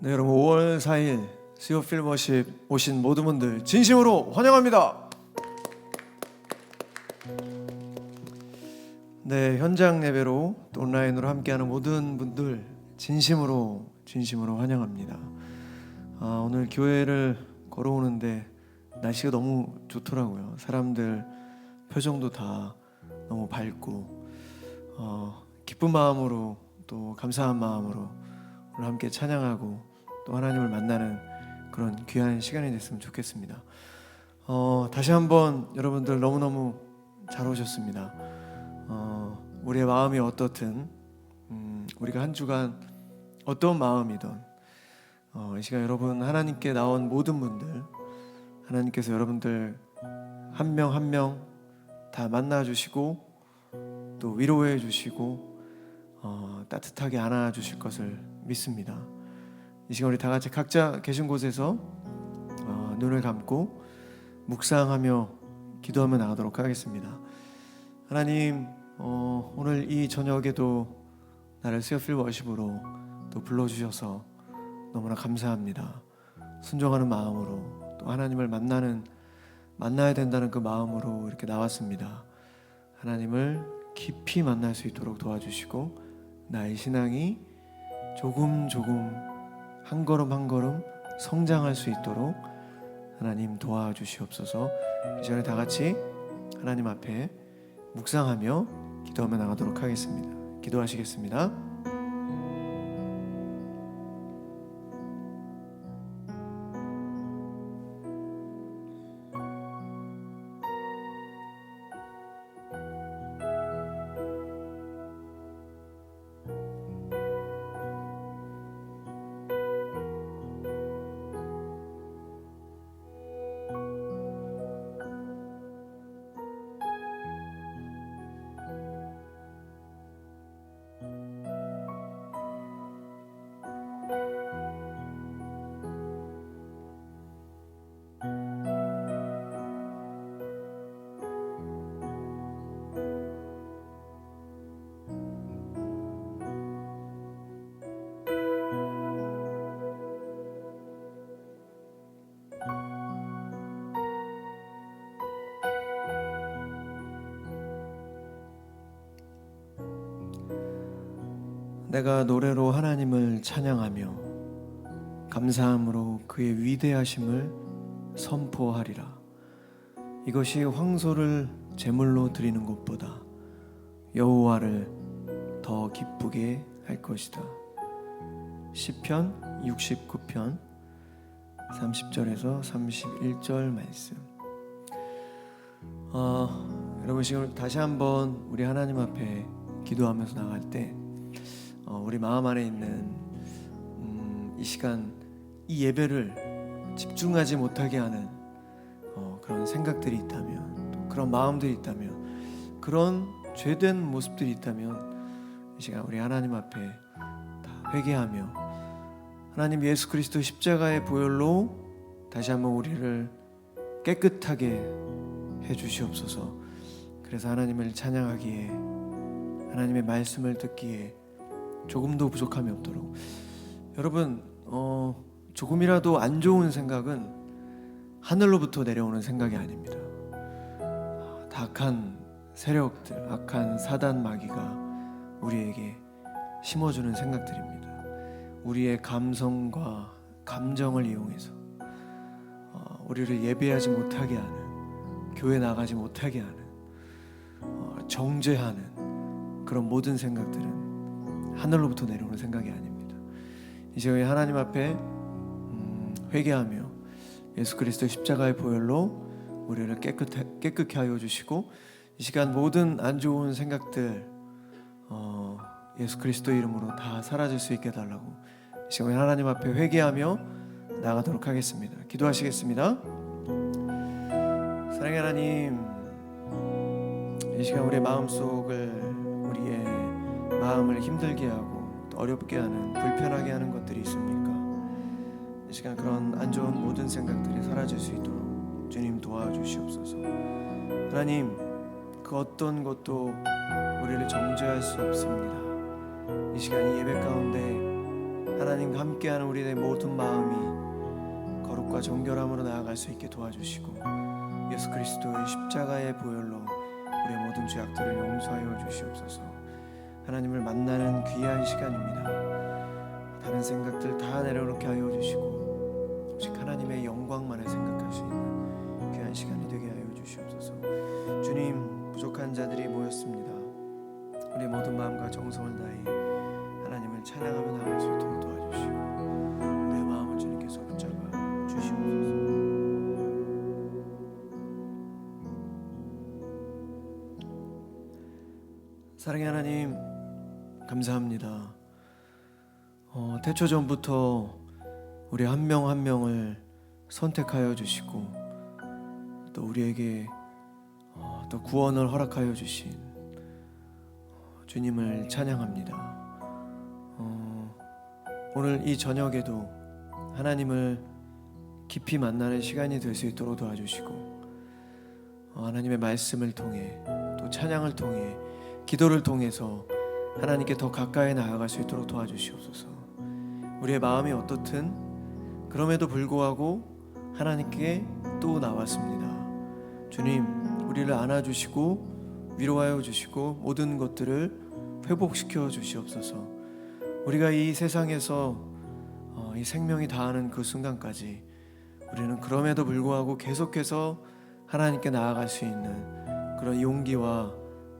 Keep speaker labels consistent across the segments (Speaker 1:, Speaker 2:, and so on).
Speaker 1: 네, 여러분 5월 4일 수요 필버십 오신 모든 분들 진심으로 환영합니다. 네, 현장 예배로 또 온라인으로 함께하는 모든 분들 진심으로 환영합니다. 오늘 교회를 걸어오는데 날씨가 너무 좋더라고요. 사람들 표정도 다 너무 밝고 기쁜 마음으로 또 감사한 마음으로 오늘 함께 찬양하고 또 하나님을 만나는 그런 귀한 시간이 됐으면 좋겠습니다. 다시 한번 여러분들 너무너무 잘 오셨습니다. 우리의 마음이 어떻든 우리가 한 주간 어떤 마음이든 이 시간 여러분 하나님께 나온 모든 분들 하나님께서 여러분들 한 명 한 명 다 만나주시고 또 위로해 주시고 따뜻하게 안아주실 것을 믿습니다. 이 시간 우리 다 같이 각자 계신 곳에서 눈을 감고 묵상하며 기도하며 나가도록 하겠습니다. 하나님, 오늘 이 저녁에도 나를 수요필 워십으로 또 불러주셔서 너무나 감사합니다. 순종하는 마음으로 또 하나님을 만나야 된다는 그 마음으로 이렇게 나왔습니다. 하나님을 깊이 만날 수 있도록 도와주시고 나의 신앙이 조금 한 걸음 한 걸음 성장할 수 있도록 하나님 도와주시옵소서. 이 시간에 다 같이 하나님 앞에 묵상하며 기도하며 나가도록 하겠습니다. 기도하시겠습니다. 내가 노래로 하나님을 찬양하며 감사함으로 그의 위대하심을 선포하리라. 이것이 황소를 제물로 드리는 것보다 여호와를 더 기쁘게 할 것이다. 시편 69편 30절에서 31절 말씀. 여러분 지금 다시 한번 우리 하나님 앞에 기도하면서 나갈 때 우리 마음 안에 있는 이 시간 이 예배를 집중하지 못하게 하는 그런 생각들이 있다면 또 그런 마음들이 있다면 그런 죄된 모습들이 있다면 이 시간 우리 하나님 앞에 다 회개하며 하나님 예수 그리스도 십자가의 보혈로 다시 한번 우리를 깨끗하게 해주시옵소서. 그래서 하나님을 찬양하기에 하나님의 말씀을 듣기에 조금도 부족함이 없도록. 여러분 조금이라도 안 좋은 생각은 하늘로부터 내려오는 생각이 아닙니다. 다 악한 세력들, 악한 사단 마귀가 우리에게 심어주는 생각들입니다. 우리의 감성과 감정을 이용해서 우리를 예배하지 못하게 하는, 교회 나가지 못하게 하는, 정죄하는 그런 모든 생각들은 하늘로부터 내려오는 생각이 아닙니다. 이 시간에 하나님 앞에 회개하며 예수 그리스도의 십자가의 보혈로 우리를 깨끗게 하여 주시고 이 시간 모든 안 좋은 생각들 예수 그리스도 이름으로 다 사라질 수 있게 해달라고 이 시간에 하나님 앞에 회개하며 나가도록 하겠습니다. 기도하시겠습니다. 사랑의 하나님, 이 시간 우리의 마음속을 우리의 마음을 힘들게 하고 또 어렵게 하는, 불편하게 하는 것들이 있습니까? 이 시간 그런 안 좋은 모든 생각들이 사라질 수 있도록 주님 도와주시옵소서. 하나님, 그 어떤 것도 우리를 정죄할 수 없습니다. 이 시간 이 예배 가운데 하나님과 함께하는 우리의 모든 마음이 거룩과 정결함으로 나아갈 수 있게 도와주시고 예수 그리스도의 십자가의 보혈로 우리의 모든 죄악들을 용서하여 주시옵소서. 하나님을 만나는 귀한 시간입니다. 다른 생각들 다 내려놓게 하여 주시고 오직 하나님의 영광만을 생각할 수 있는 귀한 시간이 되게 하여 주시옵소서. 주님, 부족한 자들이 모였습니다. 우리 모든 마음과 정성을 다해 하나님을 찬양하며 나아갈 수 있도록 도와주시고 우리의 마음을 주님께서 붙잡아 주시옵소서. 사랑의 하나님, 감사합니다. 태초 전부터 우리 한 명 한 명을 선택하여 주시고 또 우리에게 또 구원을 허락하여 주신 주님을 찬양합니다. 오늘 이 저녁에도 하나님을 깊이 만나는 시간이 될 수 있도록 도와주시고 하나님의 말씀을 통해 또 찬양을 통해 기도를 통해서 하나님께 더 가까이 나아갈 수 있도록 도와주시옵소서. 우리의 마음이 어떻든 그럼에도 불구하고 하나님께 또 나왔습니다. 주님, 우리를 안아주시고 위로하여 주시고 모든 것들을 회복시켜 주시옵소서. 우리가 이 세상에서 이 생명이 다하는 그 순간까지 우리는 그럼에도 불구하고 계속해서 하나님께 나아갈 수 있는 그런 용기와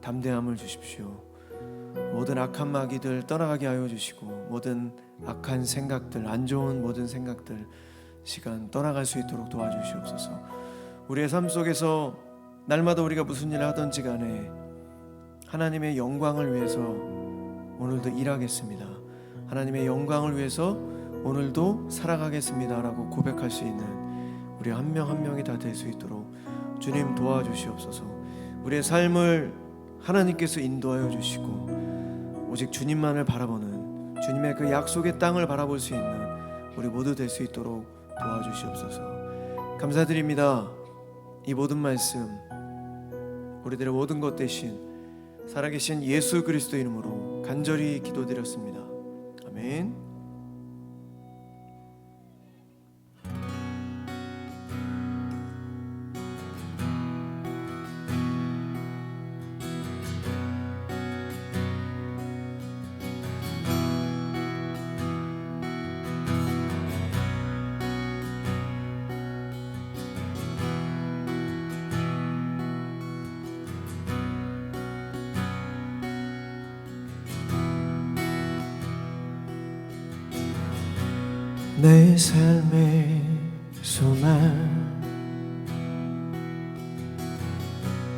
Speaker 1: 담대함을 주십시오. 모든 악한 마귀들 떠나가게 하여 주시고 모든 악한 생각들, 안 좋은 모든 생각들 시간 떠나갈 수 있도록 도와주시옵소서. 우리의 삶 속에서 날마다 우리가 무슨 일을 하든지 간에 하나님의 영광을 위해서 오늘도 일하겠습니다. 하나님의 영광을 위해서 오늘도 살아가겠습니다 라고 고백할 수 있는 우리 한 명 한 명이 다 될 수 있도록 주님 도와주시옵소서. 우리의 삶을 하나님께서 인도하여 주시고 오직 주님만을 바라보는 주님의 그 약속의 땅을 바라볼 수 있는 우리 모두 될 수 있도록 도와주시옵소서. 감사드립니다. 이 모든 말씀 우리들의 모든 것 대신 살아계신 예수 그리스도 이름으로 간절히 기도드렸습니다. 아멘. 내 삶의 소망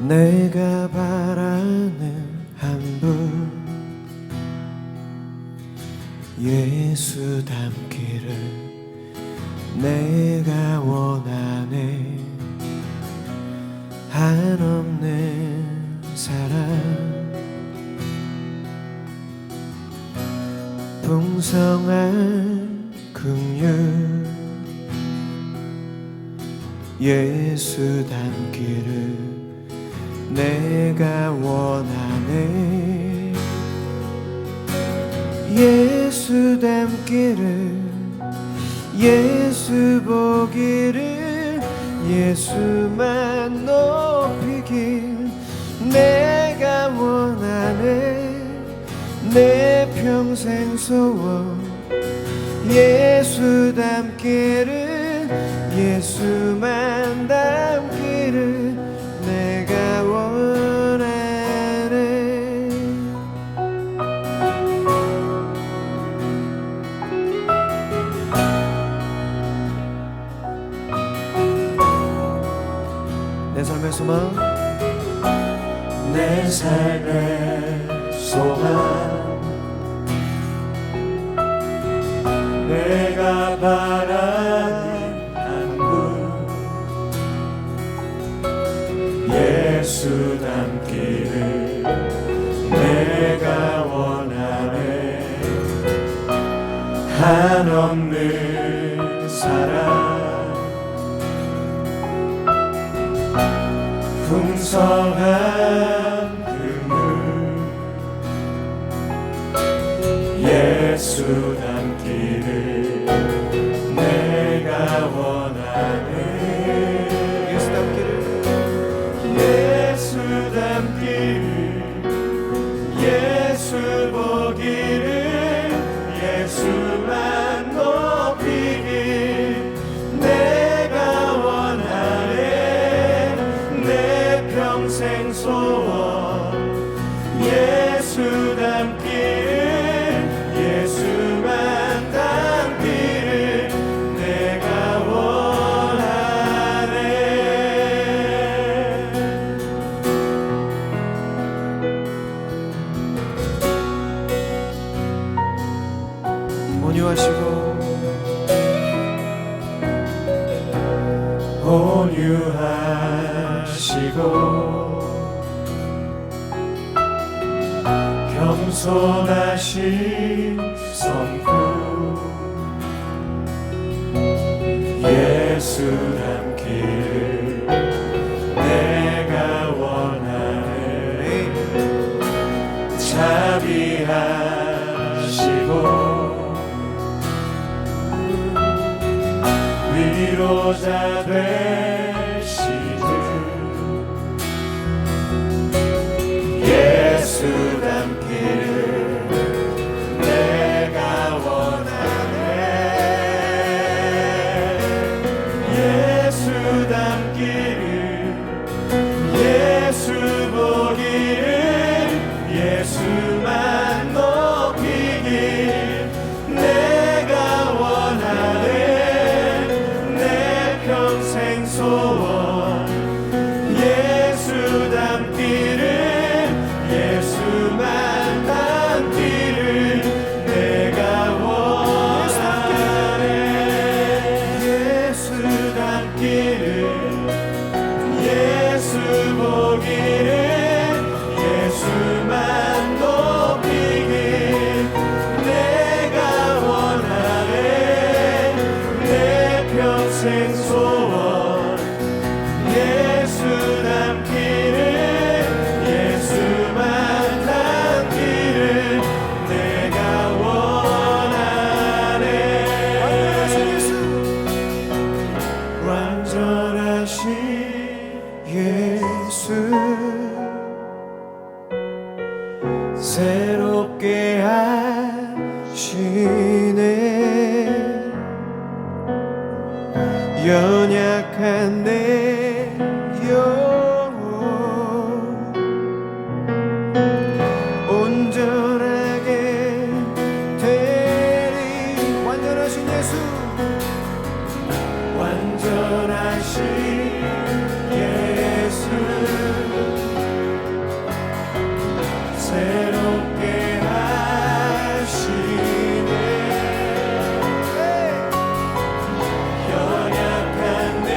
Speaker 1: 내가 바라는 한 분 예수 닮기를 내가 원하네. 한없는 사랑 풍성한 긍휼 예수 닮기를 내가 원하네. 예수 닮기를 예수 보기를 예수만 높이길 내가 원하네. 내 평생 소원 예수 닮기를 예수만 닮기를 내가 원하네. 내 삶의 소망 내 삶의 소망 내가 바라는 한 분 예수 닮기를 내가 원하네. 한없는 사랑 풍성한 긍휼 예수 닮기를
Speaker 2: 길을 내가 원하네.
Speaker 1: 예수 닮기를
Speaker 2: 예수 닮기를 예수 보기를 예수만 높이길 내가 원하네. 내 평생 소원 예수 닮기를 예수만 닮기를 내가 원하네.
Speaker 1: 온유하시고
Speaker 2: 온유하시고 겸손하신 성품 예수 닮기를 내가 원하네. 자비하시고 위로자 되시듯 예수 닮기를 내가 원하네. 예수 닮기를 예수 보기를 예수만 높이길 내가 원하네. 내 평생 소원 예수 닮기를 예수만 닮기를 내가 원하네. 예수 닮기를 예수 보기를 예수만 높이길 내가 원하네. 내 평생 소원 예수 닮기를 예수만 닮기를 내가 원하네. 완전하신 예수 새롭게 하시네. 연약한 내 영혼 온전하게 되리.
Speaker 1: 완전하신 예수
Speaker 2: 완전하신 예수 새롭게 하시네. 연약한 내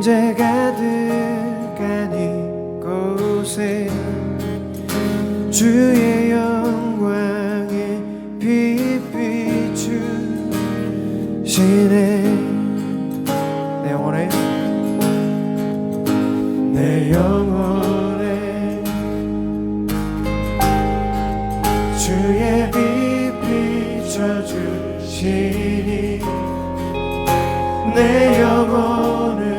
Speaker 2: 임재 가득한 이곳에 주의 영광에 빛 비추시네. 내 영혼에 내 영혼에 주의 빛 비춰주시니 내 영혼은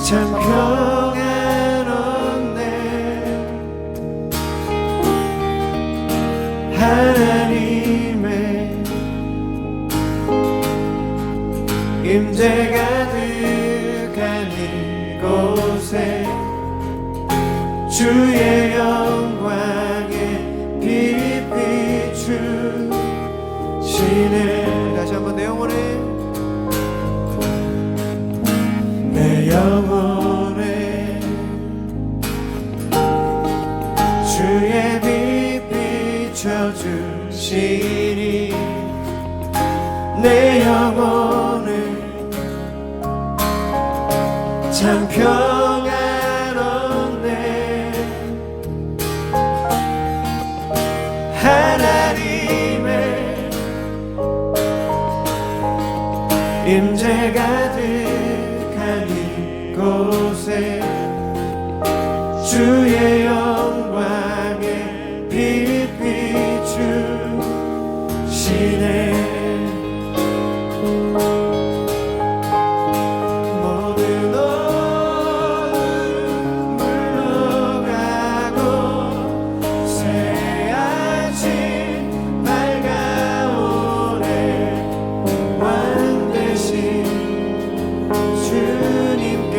Speaker 2: 참 평안없네. 하나님의 임재 가득한 이곳에 주의 영광에 빛 비추시네. 다시 한번 내 영혼에 내 영혼에 주의 빛 비춰주시니 내 영혼을 참 평안없네. 하나님의 임재 가득한 이곳에 주의 영광에 빛 비추시네. 모든 어둠 물러가고 새아침 밝아오네. 왕 되신 주님께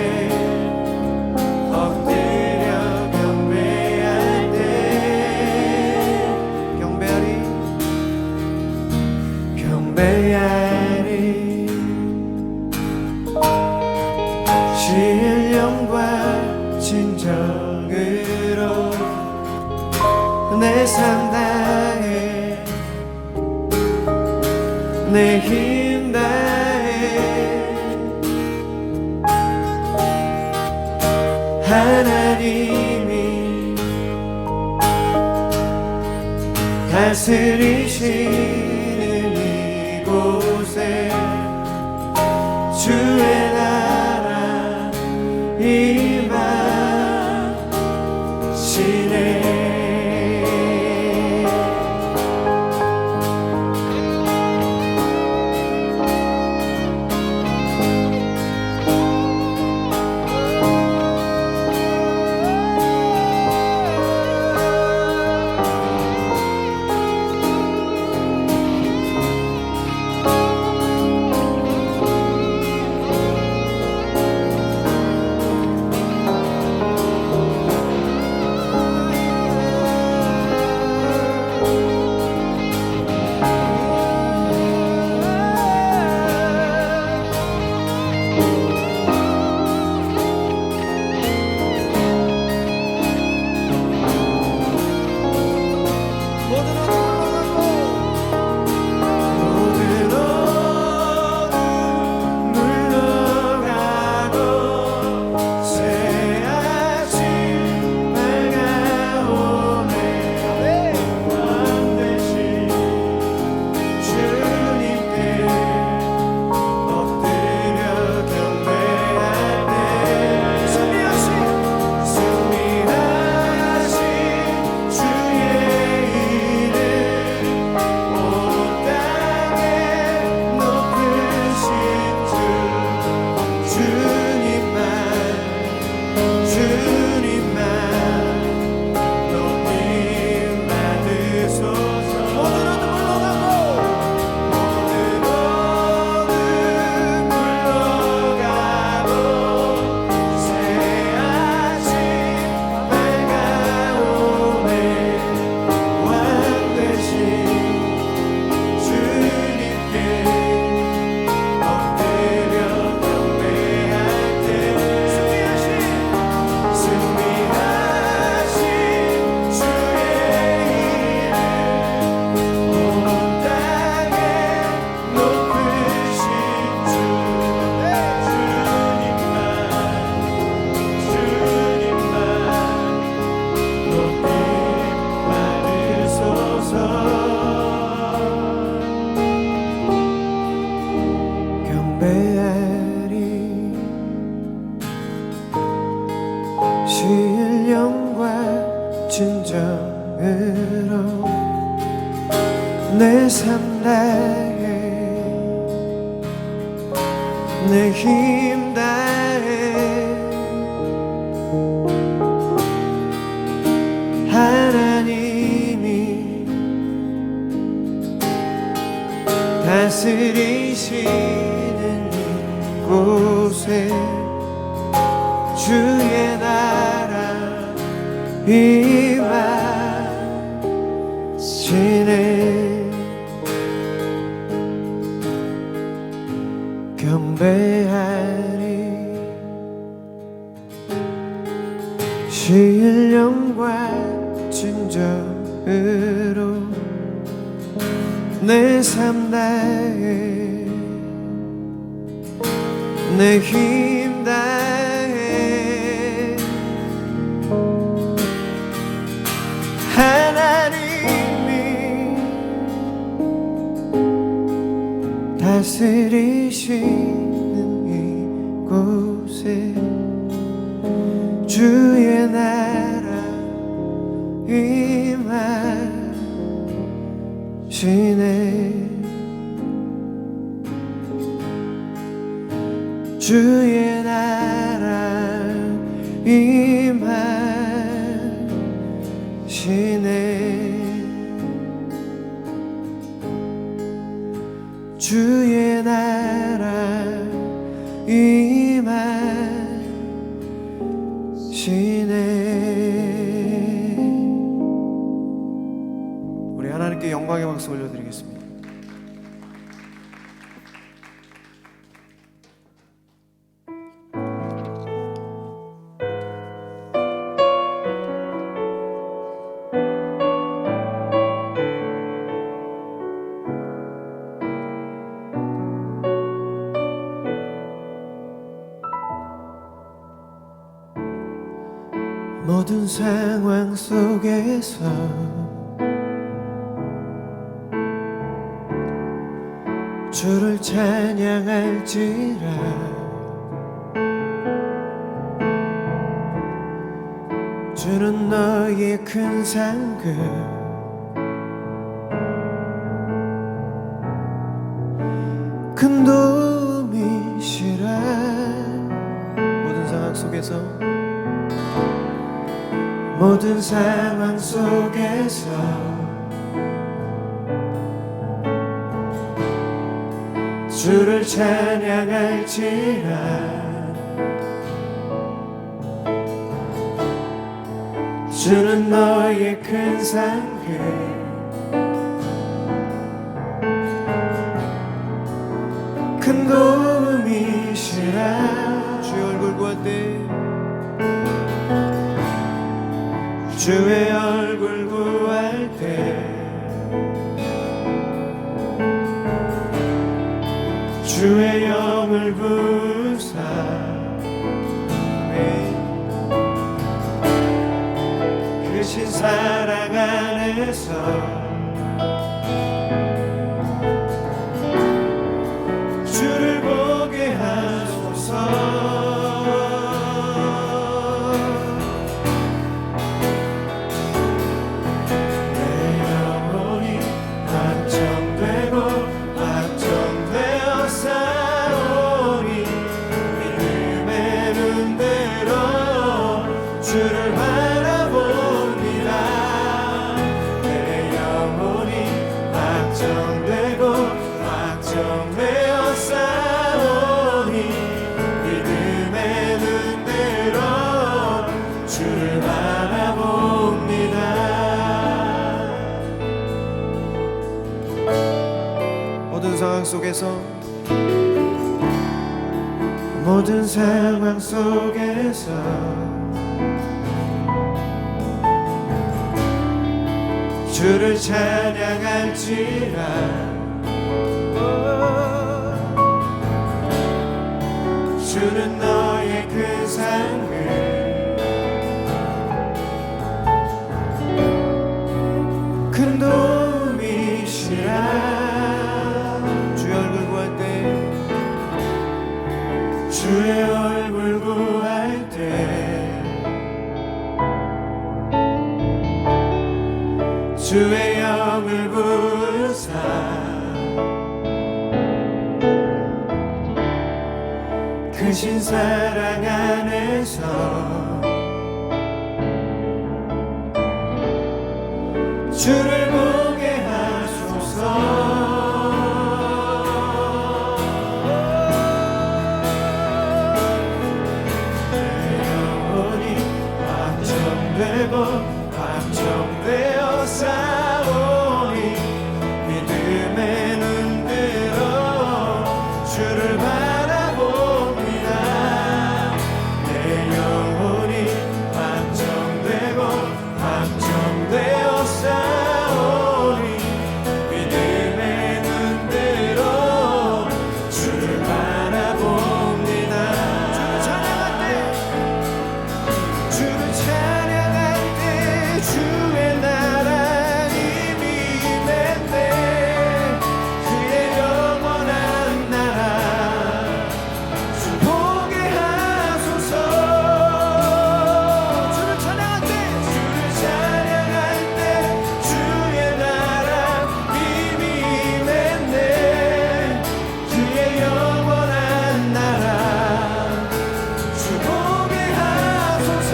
Speaker 2: 엎드려 경배할 때 경배하리 신령과 진정으로 내 삶 다해 내 힘 다해 하나님이 다스리시는 이곳에 주의 나라 임하시네. 진정으로 내 삶 다해 내 힘 다해 하나님이 다스리시는 이곳에 주의 나라 임하시네 경배하리 신령과 진정으로 내 삶 다해 내 힘 다해 하나님이 다스리시는 이곳에 주의 나라 임하시네 주의 나라 임하시네 주의 나라 임하시네. 우리 하나님께 영광의 박수 올려드리겠습니다. 모든 상황 속에서 주를 찬양할지라 주는 너의 큰 상급 큰 도움이시라 모든 상황 속에서 모든 상황 속에서 주를 찬양할지라 주는 너의 큰 상급 큰 도움이시라 주의 얼굴 구할 때 주의 얼굴 구할 때 주의 영을 부사 크신 사랑 안에서 주를 보게 하소서 주를 바라봅니다. 내 영혼이 확정되고 확정되어 싸우니 믿음의 눈대로 주를 바라봅니다. 모든 상황 속에서 모든 상황 속에서 주를 찬양할지라 주는 너의 큰 상급 큰 도움이시라 주의 얼굴 구할 때 주의 얼굴 구할 때 주의 영을 부으사 크신 사랑 안에서 주를 보게 하소서. 확정되어 싸우니 믿음의 눈으로 주를 바라봅니다. 내 영혼이 확정되어 싸우니 믿음의 눈으로 주를 바라봅니다. 주를 찬양할 때 주의 나라 이미 임했네. 그의 영원한 나라 주 보게 하소서. 주를 찬양할 때 주의 나라 이미 임했네. 그의 영원한 나라 주 보게 하소서.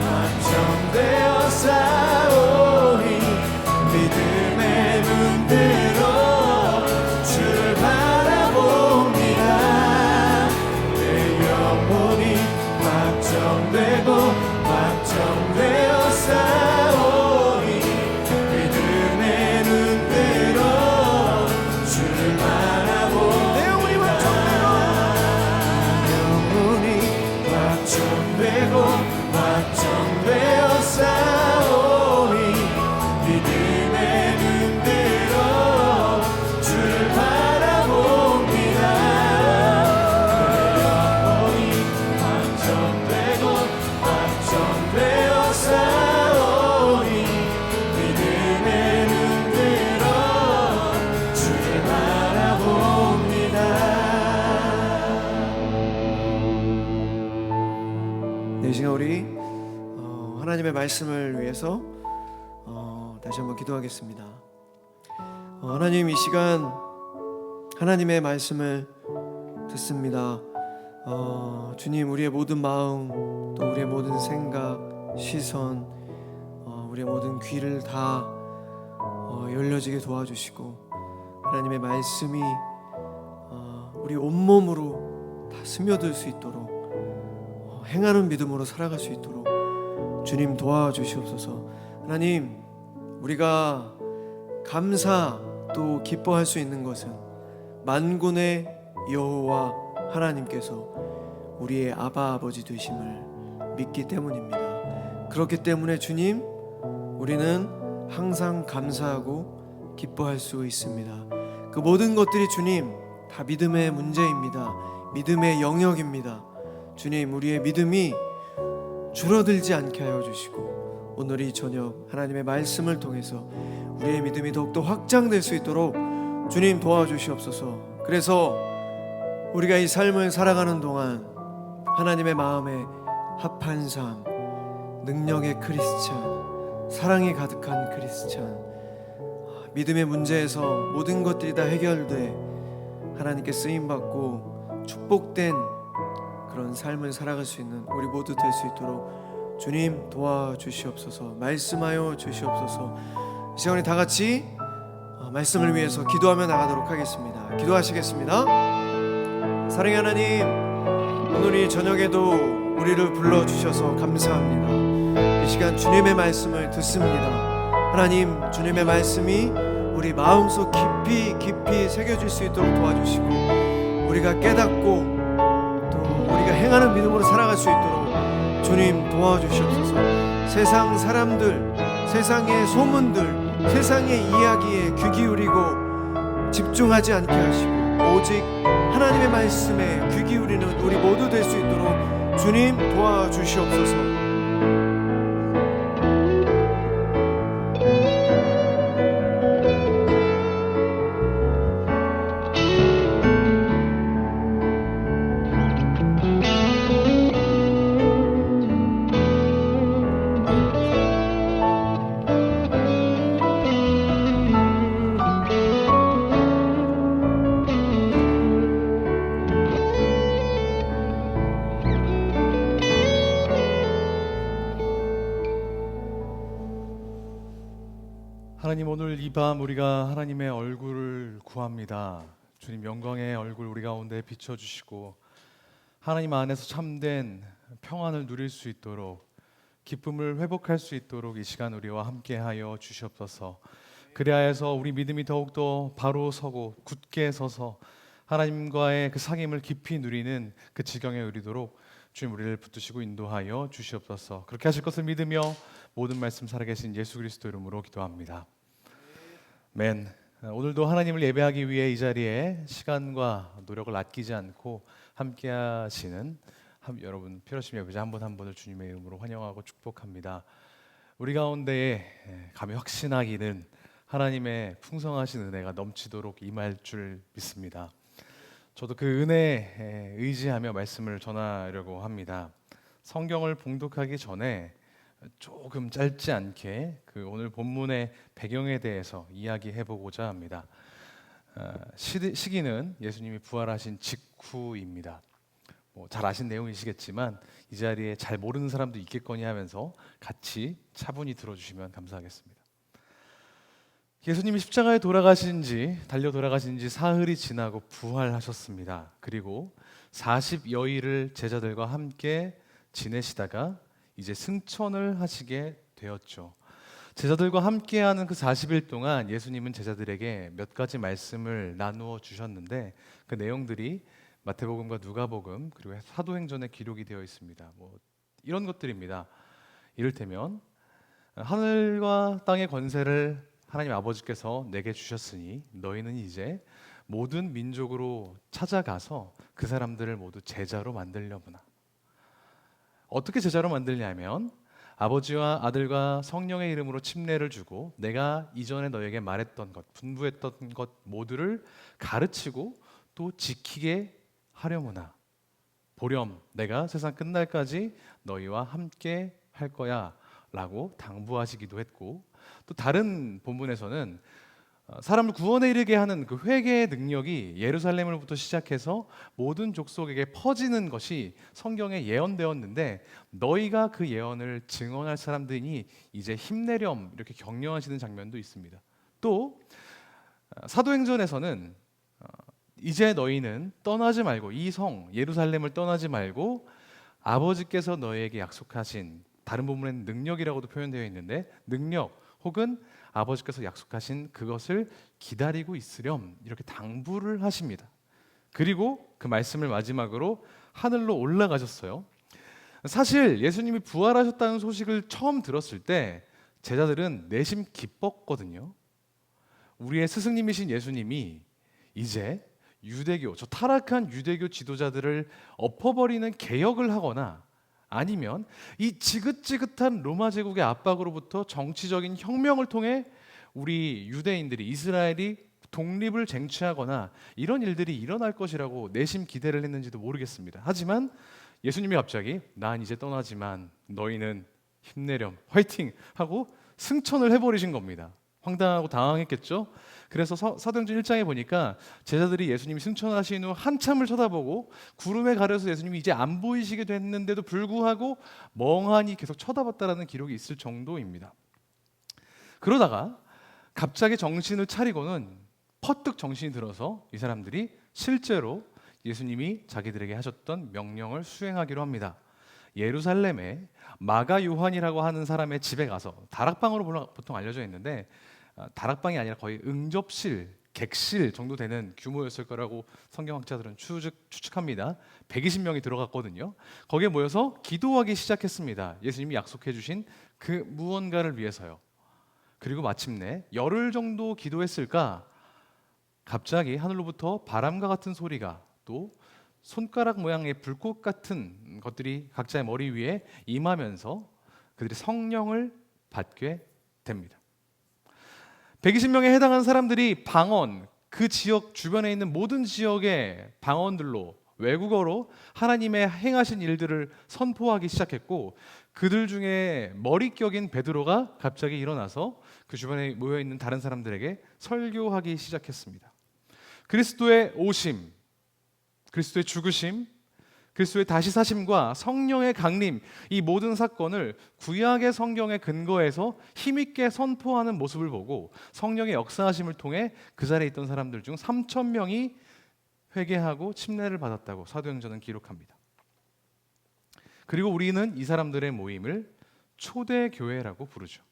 Speaker 2: 확정되어 싸우니 믿음의 눈으로 주를 바라봅니다. 내 영혼이 확정되어 싸우니 믿음의 눈으로 주를 바라봅니다. 내 영혼이 확정되어 싸우니 믿음의 눈으로 주를 바라봅니다. 내 영혼이 확정되어 싸우니 믿음의 눈으로 주를 바라봅니다. 이 시간 우리 하나님의 말씀을 위해서 다시 한번 기도하겠습니다. 하나님, 이 시간 하나님의 말씀을 듣습니다. 주님, 우리의 모든 마음, 또 우리의 모든 생각, 시선, 우리의 모든 귀를 다 열려지게 도와주시고, 하나님의 말씀이 우리 온몸으로 다 스며들 수 있도록, 행하는 믿음으로 살아갈 수 있도록 주님 도와주시옵소서. 하나님, 우리가 감사 또 기뻐할 수 있는 것은 만군의 여호와 하나님께서 우리의 아바 아버지 되심을 믿기 때문입니다. 그렇기 때문에 주님, 우리는 항상 감사하고 기뻐할 수 있습니다. 그 모든 것들이 주님 다 믿음의 문제입니다. 믿음의 영역입니다. 주님, 우리의 믿음이 줄어들지 않게 하여 주시고, 오늘 이 저녁 하나님의 말씀을 통해서 우리의 믿음이 더욱더 확장될 수 있도록 주님 도와주시옵소서. 그래서 우리가 이 삶을 살아가는 동안 하나님의 마음에 합한 삶, 능력의 크리스찬, 사랑이 가득한 크리스찬, 믿음의 문제에서 모든 것들이 다 해결돼 하나님께 쓰임받고 축복된 그런 삶을 살아갈 수 있는 우리 모두 될 수 있도록 주님 도와주시옵소서. 말씀하여 주시옵소서. 이 시간에 다 같이 말씀을 위해서 기도하며 나가도록 하겠습니다. 기도하시겠습니다. 사랑의 하나님, 오늘 이 저녁에도 우리를 불러주셔서 감사합니다. 이 시간 주님의 말씀을 듣습니다. 하나님, 주님의 말씀이
Speaker 1: 우리 마음속 깊이 깊이 새겨질 수 있도록 도와주시고, 우리가 깨닫고 또 우리가 행하는 믿음으로 살아갈 수 있도록 주님 도와주시옵소서. 세상 사람들, 세상의 소문들, 세상의 이야기에 귀 기울이고 집중하지 않게 하시고 오직 하나님의 말씀에 귀 기울이는 우리 모두 될 수 있도록 주님 도와주시옵소서.
Speaker 3: 하나님, 오늘 이 밤 우리가 하나님의 얼굴을 구합니다. 주님, 영광의 얼굴 우리 가운데 비춰주시고 하나님 안에서 참된 평안을 누릴 수 있도록, 기쁨을 회복할 수 있도록 이 시간 우리와 함께하여 주시옵소서. 그리하여서 우리 믿음이 더욱더 바로 서고 굳게 서서 하나님과의 그 상임을 깊이 누리는 그 지경에 이르도록 주님 우리를 붙드시고 인도하여 주시옵소서. 그렇게 하실 것을 믿으며 모든 말씀 살아계신 예수 그리스도 이름으로 기도합니다. 아멘. 오늘도 하나님을 예배하기 위해 이 자리에 시간과 노력을 아끼지 않고 함께 하시는 여러분 필요하신 예배자 한 분 한 분을 주님의 이름으로 환영하고 축복합니다. 우리 가운데에 감히 확신하기는 하나님의 풍성하신 은혜가 넘치도록 임할 줄 믿습니다. 저도 그 은혜에 의지하며 말씀을 전하려고 합니다. 성경을 봉독하기 전에 조금 짧지 않게 그 오늘 본문의 배경에 대해서 이야기해보고자 합니다. 시기는 예수님이 부활하신 직후입니다. 잘 아신 내용이시겠지만 이 자리에 잘 모르는 사람도 있겠거니 하면서 같이 차분히 들어주시면 감사하겠습니다. 예수님이 십자가에 달려 돌아가신 지 사흘이 지나고 부활하셨습니다. 그리고 40여일을 제자들과 함께 지내시다가 이제 승천을 하시게 되었죠. 제자들과 함께하는 그 40일 동안 예수님은 제자들에게 몇 가지 말씀을 나누어 주셨는데 그 내용들이 마태복음과 누가복음 그리고 사도행전에 기록이 되어 있습니다. 이런 것들입니다. 이를테면 하늘과 땅의 권세를 하나님 아버지께서 내게 주셨으니 너희는 이제 모든 민족으로 찾아가서 그 사람들을 모두 제자로 만들려구나. 어떻게 제자로 만들냐면 아버지와 아들과 성령의 이름으로 침례를 주고 내가 이전에 너에게 말했던 것, 분부했던 것 모두를 가르치고 또 지키게 하려무나. 보렴 내가 세상 끝날까지 너희와 함께 할 거야 라고 당부하시기도 했고, 또 다른 본문에서는 사람을 구원에 이르게 하는 그 회개의 능력이 예루살렘으로부터 시작해서 모든 족속에게 퍼지는 것이 성경에 예언되었는데 너희가 그 예언을 증언할 사람들이니 이제 힘내렴 이렇게 격려하시는 장면도 있습니다. 또 사도행전에서는 이제 너희는 떠나지 말고 이 성 예루살렘을 떠나지 말고 아버지께서 너희에게 약속하신, 다른 부분에는 능력이라고도 표현되어 있는데 능력 혹은 아버지께서 약속하신 그것을 기다리고 있으렴 이렇게 당부를 하십니다. 그리고 그 말씀을 마지막으로 하늘로 올라가셨어요. 사실 예수님이 부활하셨다는 소식을 처음 들었을 때 제자들은 내심 기뻤거든요. 우리의 스승님이신 예수님이 이제 유대교, 저 타락한 유대교 지도자들을 엎어버리는 개혁을 하거나 아니면 이 지긋지긋한 로마 제국의 압박으로부터 정치적인 혁명을 통해 우리 유대인들이, 이스라엘이 독립을 쟁취하거나 이런 일들이 일어날 것이라고 내심 기대를 했는지도 모르겠습니다. 하지만 예수님이 갑자기 난 이제 떠나지만 너희는 힘내렴, 화이팅 하고 승천을 해버리신 겁니다. 황당하고 당황했겠죠. 그래서 사도행전 1장에 보니까 제자들이 예수님이 승천하신 후 한참을 쳐다보고 구름에 가려서 예수님이 이제 안 보이시게 됐는데도 불구하고 멍하니 계속 쳐다봤다라는 기록이 있을 정도입니다. 그러다가 갑자기 정신을 차리고는 퍼뜩 정신이 들어서 이 사람들이 실제로 예수님이 자기들에게 하셨던 명령을 수행하기로 합니다. 예루살렘에 마가 요한이라고 하는 사람의 집에 가서, 다락방으로 보통 알려져 있는데 다락방이 아니라 거의 응접실, 객실 정도 되는 규모였을 거라고 성경학자들은 추측합니다. 120명이 들어갔거든요. 거기에 모여서 기도하기 시작했습니다. 예수님이 약속해 주신 그 무언가를 위해서요. 그리고 마침내 열흘 정도 기도했을까 갑자기 하늘로부터 바람과 같은 소리가 또 손가락 모양의 불꽃 같은 것들이 각자의 머리 위에 임하면서 그들이 성령을 받게 됩니다. 120명에 해당하는 사람들이 방언, 그 지역 주변에 있는 모든 지역의 방언들로 외국어로 하나님의 행하신 일들을 선포하기 시작했고 그들 중에 머리격인 베드로가 갑자기 일어나서 그 주변에 모여있는 다른 사람들에게 설교하기 시작했습니다. 그리스도의 오심, 그리스도의 죽으심, 그리스도의 다시 사심과 성령의 강림, 이 모든 사건을 구약의 성경의 근거에서 힘있게 선포하는 모습을 보고 성령의 역사하심을 통해 그 자리에 있던 사람들 중 3,000명이 회개하고 침례를 받았다고 사도행전은 기록합니다. 그리고 우리는 이 사람들의 모임을 초대교회라고 부르죠.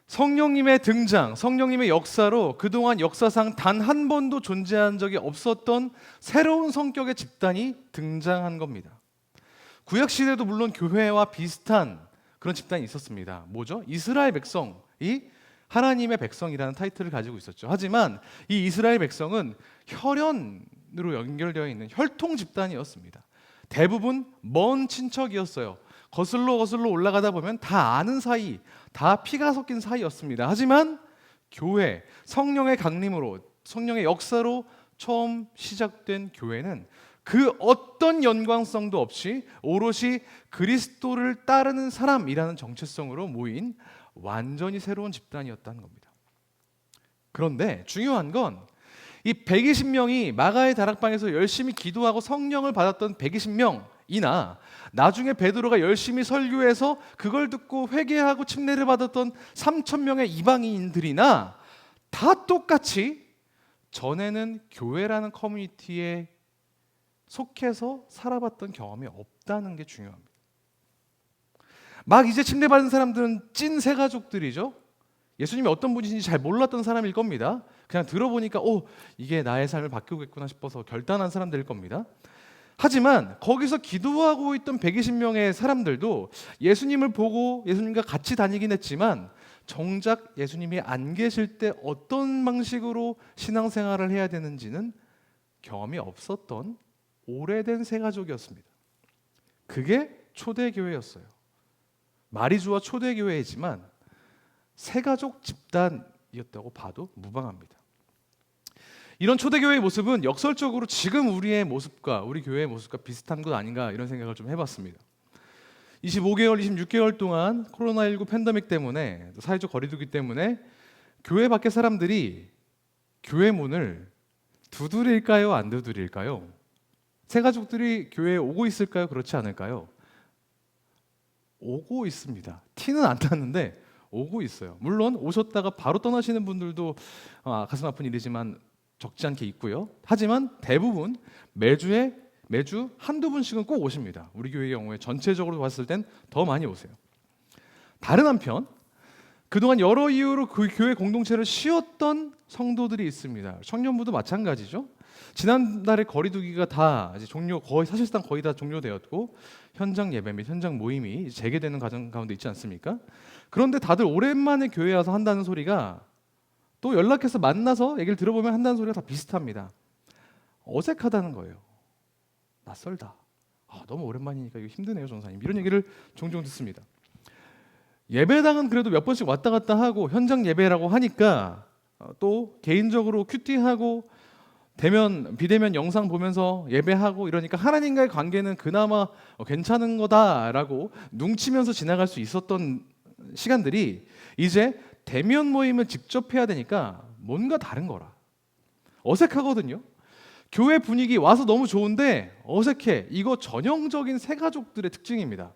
Speaker 3: 성령님의 등장, 성령님의 역사로 그동안 역사상 단 한 번도 존재한 적이 없었던 새로운 성격의 집단이 등장한 겁니다. 구약시대도 물론 교회와 비슷한 그런 집단이 있었습니다. 뭐죠? 이스라엘 백성이 하나님의 백성이라는 타이틀을 가지고 있었죠. 하지만 이 이스라엘 백성은 혈연으로 연결되어 있는 혈통 집단이었습니다. 대부분 먼 친척이었어요. 거슬러 올라가다 보면 다 아는 사이, 다 피가 섞인 사이였습니다. 하지만 교회, 성령의 강림으로, 성령의 역사로 처음 시작된 교회는 그 어떤 연관성도 없이 오롯이 그리스도를 따르는 사람이라는 정체성으로 모인 완전히 새로운 집단이었다는 겁니다. 그런데 중요한 건 이 120명이 마가의 다락방에서 열심히 기도하고 성령을 받았던 120명이나 나중에 베드로가 열심히 설교해서 그걸 듣고 회개하고 침례를 받았던 3,000명의 이방인들이나 다 똑같이 전에는 교회라는 커뮤니티에 속해서 살아봤던 경험이 없다는 게 중요합니다. 막 이제 침례받은 사람들은 찐 새가족들이죠. 예수님이 어떤 분이신지 잘 몰랐던 사람일 겁니다. 그냥 들어보니까 이게 나의 삶을 바꾸겠구나 싶어서 결단한 사람들일 겁니다. 하지만 거기서 기도하고 있던 120명의 사람들도 예수님을 보고 예수님과 같이 다니긴 했지만 정작 예수님이 안 계실 때 어떤 방식으로 신앙생활을 해야 되는지는 경험이 없었던 오래된 새가족이었습니다. 그게 초대교회였어요. 말이 좋아 초대교회이지만 새가족 집단이었다고 봐도 무방합니다. 이런 초대교회의 모습은 역설적으로 지금 우리의 모습과 우리 교회의 모습과 비슷한 것 아닌가 이런 생각을 좀 해봤습니다. 25개월, 26개월 동안 코로나19 팬데믹 때문에 사회적 거리두기 때문에 교회 밖의 사람들이 교회 문을 두드릴까요? 안 두드릴까요? 새가족들이 교회에 오고 있을까요? 그렇지 않을까요? 오고 있습니다. 티는 안 났는데 오고 있어요. 물론 오셨다가 바로 떠나시는 분들도 가슴 아픈 일이지만 적지 않게 있고요. 하지만 대부분 매주 한두 분씩은 꼭 오십니다. 우리 교회의 경우에 전체적으로 봤을 땐 더 많이 오세요. 다른 한편 그동안 여러 이유로 그 교회 공동체를 쉬었던 성도들이 있습니다. 청년부도 마찬가지죠. 지난달에 거리두기가 다 이제 사실상 거의 다 종료되었고 현장 예배 및 현장 모임이 재개되는 과정 가운데 있지 않습니까? 그런데 다들 오랜만에 교회에 와서 한다는 소리가 또 연락해서 만나서 얘기를 들어보면 한다는 소리가 다 비슷합니다. 어색하다는 거예요. 낯설다. 너무 오랜만이니까 이거 힘드네요, 전사님. 이런 얘기를 종종 듣습니다. 예배당은 그래도 몇 번씩 왔다 갔다 하고 현장 예배라고 하니까 또 개인적으로 큐티하고 비대면 영상 보면서 예배하고 이러니까 하나님과의 관계는 그나마 괜찮은 거다라고 눈치면서 지나갈 수 있었던 시간들이 이제 대면 모임을 직접 해야 되니까 뭔가 다른 거라. 어색하거든요. 교회 분위기 와서 너무 좋은데 어색해. 이거 전형적인 새가족들의 특징입니다.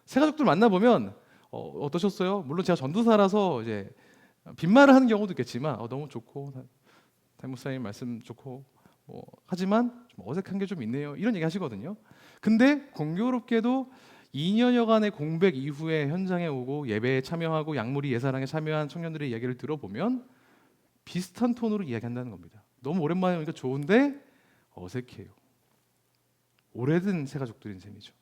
Speaker 3: 새가족들 만나보면 어떠셨어요? 물론 제가 전도사라서 이제 빈말을 하는 경우도 있겠지만 너무 좋고 담임목사님 말씀 좋고 하지만 좀 어색한 게 좀 있네요. 이런 얘기 하시거든요. 근데 공교롭게도 2년여간의 공백 이후에 현장에 오고 예배에 참여하고 약물이 예사랑에 참여한 청년들의 이야기를 들어보면 비슷한 톤으로 이야기한다는 겁니다. 너무 오랜만에 오니까 좋은데 어색해요. 오래된 새가족들인 셈이죠.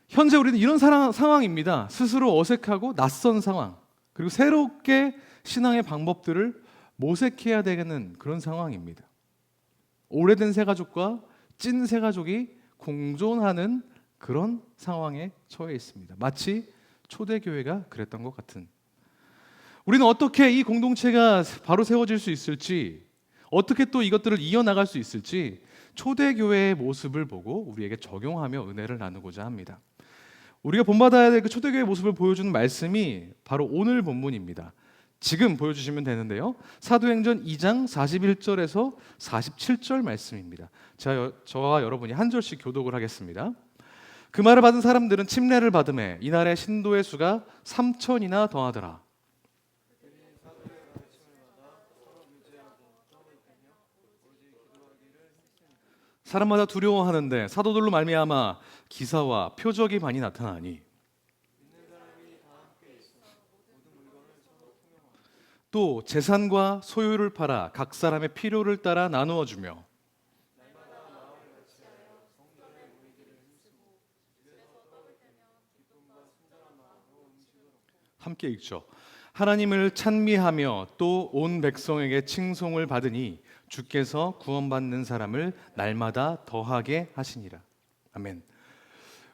Speaker 3: 현재 우리는 이런 상황입니다. 스스로 어색하고 낯선 상황, 그리고 새롭게 신앙의 방법들을 모색해야 되는 그런 상황입니다. 오래된 새가족과 찐 새가족이 공존하는 그런 상황에 처해 있습니다. 마치 초대교회가 그랬던 것 같은. 우리는 어떻게 이 공동체가 바로 세워질 수 있을지, 어떻게 또 이것들을 이어나갈 수 있을지 초대교회의 모습을 보고 우리에게 적용하며 은혜를 나누고자 합니다. 우리가 본받아야 될 그 초대교회의 모습을 보여주는 말씀이 바로 오늘 본문입니다. 지금 보여주시면 되는데요. 사도행전 2장 41절에서 47절 말씀입니다. 저와 여러분이 한 절씩 교독을 하겠습니다. 그 말을 받은 사람들은 침례를 받음에 이날에 신도의 수가 3,000이나 더하더라. 사람마다 두려워하는데 사도들로 말미암아 기사와 표적이 많이 나타나니 또 재산과 소유를 팔아 각 사람의 필요를 따라 나누어 주며 함께 읽죠. 하나님을 찬미하며 또 온 백성에게 칭송을 받으니 주께서 구원받는 사람을 날마다 더하게 하시니라. 아멘.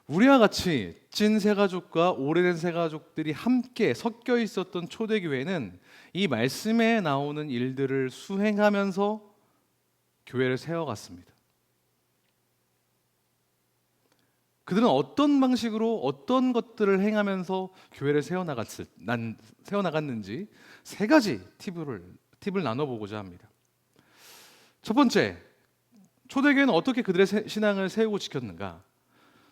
Speaker 3: 우리와 같이 찐 새가족과 오래된 새가족들이 함께 섞여 있었던 초대교회는 이 말씀에 나오는 일들을 수행하면서 교회를 세워갔습니다. 그들은 어떤 방식으로 어떤 것들을 행하면서 교회를 세워나갔는지 세 가지 팁을 나눠보고자 합니다. 첫 번째, 초대교회는 어떻게 그들의 신앙을 세우고 지켰는가?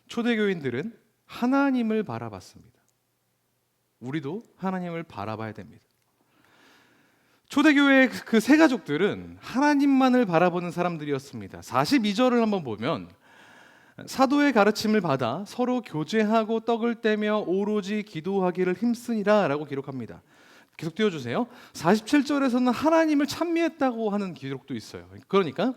Speaker 3: 초대교인들은 하나님을 바라봤습니다. 우리도 하나님을 바라봐야 됩니다. 초대교회의 그 세 가족들은 하나님만을 바라보는 사람들이었습니다. 42절을 한번 보면 사도의 가르침을 받아 서로 교제하고 떡을 떼며 오로지 기도하기를 힘쓰니라 라고 기록합니다. 계속 띄워주세요. 47절에서는 하나님을 찬미했다고 하는 기록도 있어요. 그러니까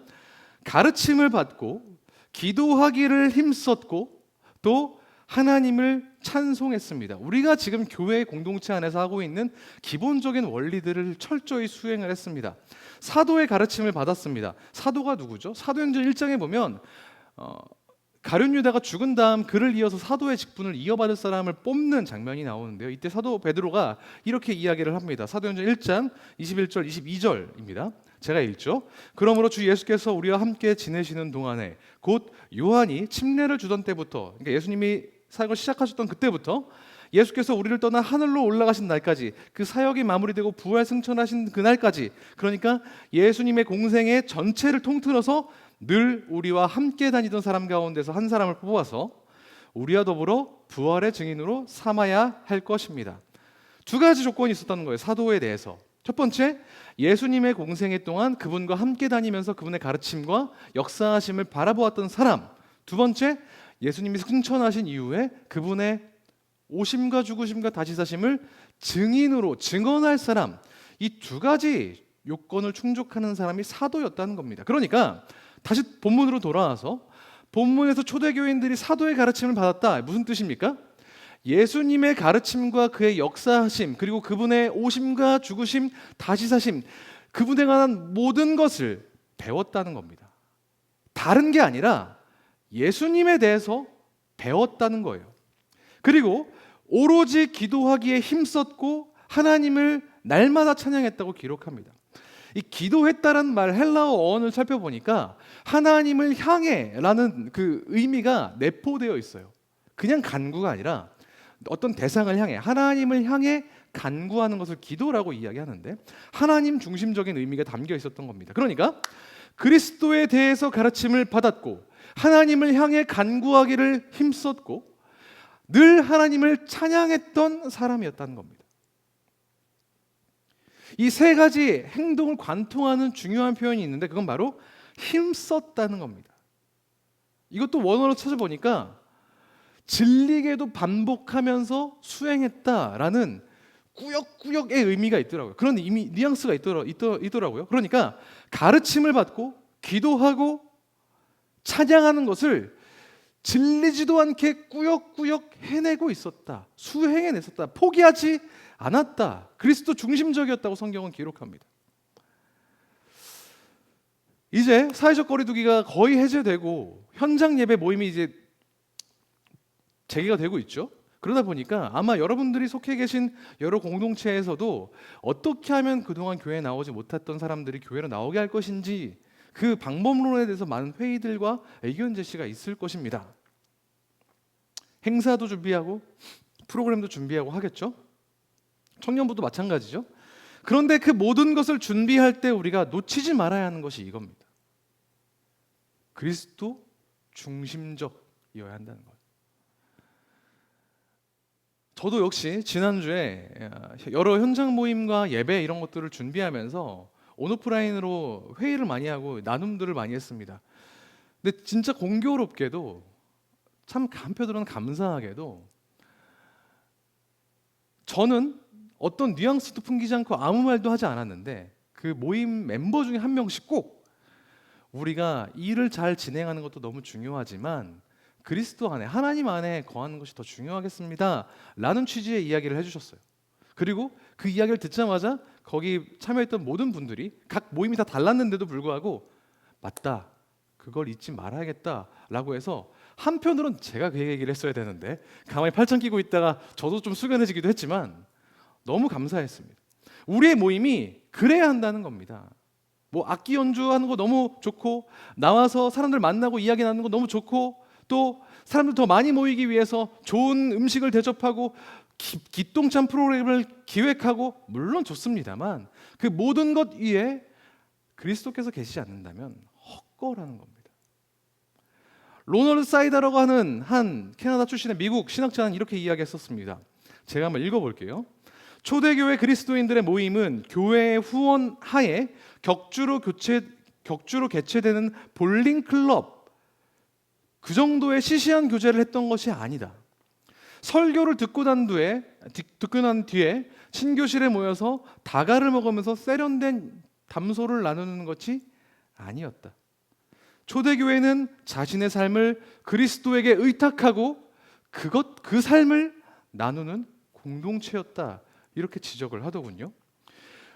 Speaker 3: 가르침을 받고 기도하기를 힘썼고 또 하나님을 찬송했습니다. 우리가 지금 교회 공동체 안에서 하고 있는 기본적인 원리들을 철저히 수행을 했습니다. 사도의 가르침을 받았습니다. 사도가 누구죠? 사도행전 1장에 보면 가룟 유다가 죽은 다음 그를 이어서 사도의 직분을 이어받을 사람을 뽑는 장면이 나오는데요. 이때 사도 베드로가 이렇게 이야기를 합니다. 사도행전 1장 21절 22절입니다. 제가 읽죠. 그러므로 주 예수께서 우리와 함께 지내시는 동안에 곧 요한이 침례를 주던 때부터, 그러니까 예수님이 사역을 시작하셨던 그때부터 예수께서 우리를 떠나 하늘로 올라가신 날까지, 그 사역이 마무리되고 부활 승천하신 그날까지, 그러니까 예수님의 공생의 전체를 통틀어서 늘 우리와 함께 다니던 사람 가운데서 한 사람을 뽑아서 우리와 더불어 부활의 증인으로 삼아야 할 것입니다. 두 가지 조건이 있었다는 거예요. 사도에 대해서. 첫 번째, 예수님의 공생애 동안 그분과 함께 다니면서 그분의 가르침과 역사하심을 바라보았던 사람. 두 번째, 예수님이 승천하신 이후에 그분의 오심과 죽으심과 다시 사심을 증인으로 증언할 사람. 이 두 가지 요건을 충족하는 사람이 사도였다는 겁니다. 그러니까 다시 본문으로 돌아와서 본문에서 초대교인들이 사도의 가르침을 받았다. 무슨 뜻입니까? 예수님의 가르침과 그의 역사하심, 그리고 그분의 오심과 죽으심, 다시 사심, 그분에 관한 모든 것을 배웠다는 겁니다. 다른 게 아니라 예수님에 대해서 배웠다는 거예요. 그리고 오로지 기도하기에 힘썼고 하나님을 날마다 찬양했다고 기록합니다. 이 기도했다라는 말 헬라어 어원을 살펴보니까 하나님을 향해라는 그 의미가 내포되어 있어요. 그냥 간구가 아니라 어떤 대상을 향해, 하나님을 향해 간구하는 것을 기도라고 이야기하는데 하나님 중심적인 의미가 담겨 있었던 겁니다. 그러니까 그리스도에 대해서 가르침을 받았고 하나님을 향해 간구하기를 힘썼고 늘 하나님을 찬양했던 사람이었다는 겁니다. 이 세 가지 행동을 관통하는 중요한 표현이 있는데 그건 바로 힘썼다는 겁니다. 이것도 원어로 찾아보니까 질리게도 반복하면서 수행했다라는 꾸역꾸역의 의미가 있더라고요. 그런 뉘앙스가 있더라고요. 그러니까 가르침을 받고 기도하고 찬양하는 것을 질리지도 않게 꾸역꾸역 해내고 있었다. 수행해냈었다. 포기하지 않았다. 그리스도 중심적이었다고 성경은 기록합니다. 이제 사회적 거리두기가 거의 해제되고 현장 예배 모임이 이제 재개가 되고 있죠. 그러다 보니까 아마 여러분들이 속해 계신 여러 공동체에서도 어떻게 하면 그동안 교회에 나오지 못했던 사람들이 교회로 나오게 할 것인지 그 방법론에 대해서 많은 회의들과 의견 제시가 있을 것입니다. 행사도 준비하고 프로그램도 준비하고 하겠죠. 청년부도 마찬가지죠. 그런데 그 모든 것을 준비할 때 우리가 놓치지 말아야 하는 것이 이겁니다. 그리스도 중심적이어야 한다는 거예요. 저도 역시 지난주에 여러 현장 모임과 예배 이런 것들을 준비하면서 온오프라인으로 회의를 많이 하고 나눔들을 많이 했습니다. 근데 진짜 공교롭게도 참 한편으로는 감사하게도 저는 어떤 뉘앙스도 풍기지 않고 아무 말도 하지 않았는데 그 모임 멤버 중에 한 명씩 꼭 우리가 일을 잘 진행하는 것도 너무 중요하지만 그리스도 안에 하나님 안에 거하는 것이 더 중요하겠습니다 라는 취지의 이야기를 해주셨어요. 그리고 그 이야기를 듣자마자 거기 참여했던 모든 분들이 각 모임이 다 달랐는데도 불구하고 맞다, 그걸 잊지 말아야겠다 라고 해서 한편으로는 제가 그 얘기를 했어야 되는데 가만히 팔짱 끼고 있다가 저도 좀 숙연해지기도 했지만 너무 감사했습니다. 우리의 모임이 그래야 한다는 겁니다. 뭐 악기 연주하는 거 너무 좋고 나와서 사람들 만나고 이야기 나누는 거 너무 좋고 또 사람들 더 많이 모이기 위해서 좋은 음식을 대접하고 기똥찬 프로그램을 기획하고 물론 좋습니다만 그 모든 것 위에 그리스도께서 계시지 않는다면 헛거라는 겁니다. 로널드 사이다라고 하는 한 캐나다 출신의 미국 신학자는 이렇게 이야기했었습니다. 제가 한번 읽어볼게요. 초대교회 그리스도인들의 모임은 교회의 후원 하에 격주로 개최되는 볼링 클럽 그 정도의 시시한 교제를 했던 것이 아니다. 설교를 듣고 난 뒤에 신교실에 모여서 다가를 먹으면서 세련된 담소를 나누는 것이 아니었다. 초대교회는 자신의 삶을 그리스도에게 의탁하고 그 삶을 나누는 공동체였다. 이렇게 지적을 하더군요.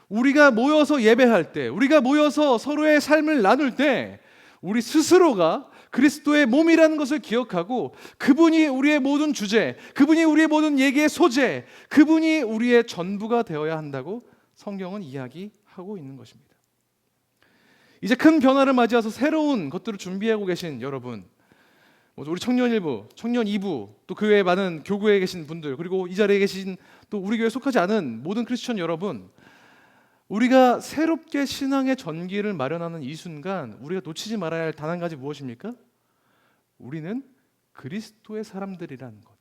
Speaker 3: 우리가 모여서 예배할 때, 우리가 모여서 서로의 삶을 나눌 때 우리 스스로가 그리스도의 몸이라는 것을 기억하고 그분이 우리의 모든 주제, 그분이 우리의 모든 얘기의 소재, 그분이 우리의 전부가 되어야 한다고 성경은 이야기하고 있는 것입니다. 이제 큰 변화를 맞이해서 새로운 것들을 준비하고 계신 여러분, 우리 청년 1부, 청년 2부, 또 그 외에 많은 교구에 계신 분들, 그리고 이 자리에 계신 또 우리 교회에 속하지 않은 모든 크리스천 여러분, 우리가 새롭게 신앙의 전기를 마련하는 이 순간 우리가 놓치지 말아야 할 단 한 가지 무엇입니까? 우리는 그리스도의 사람들이라는 것.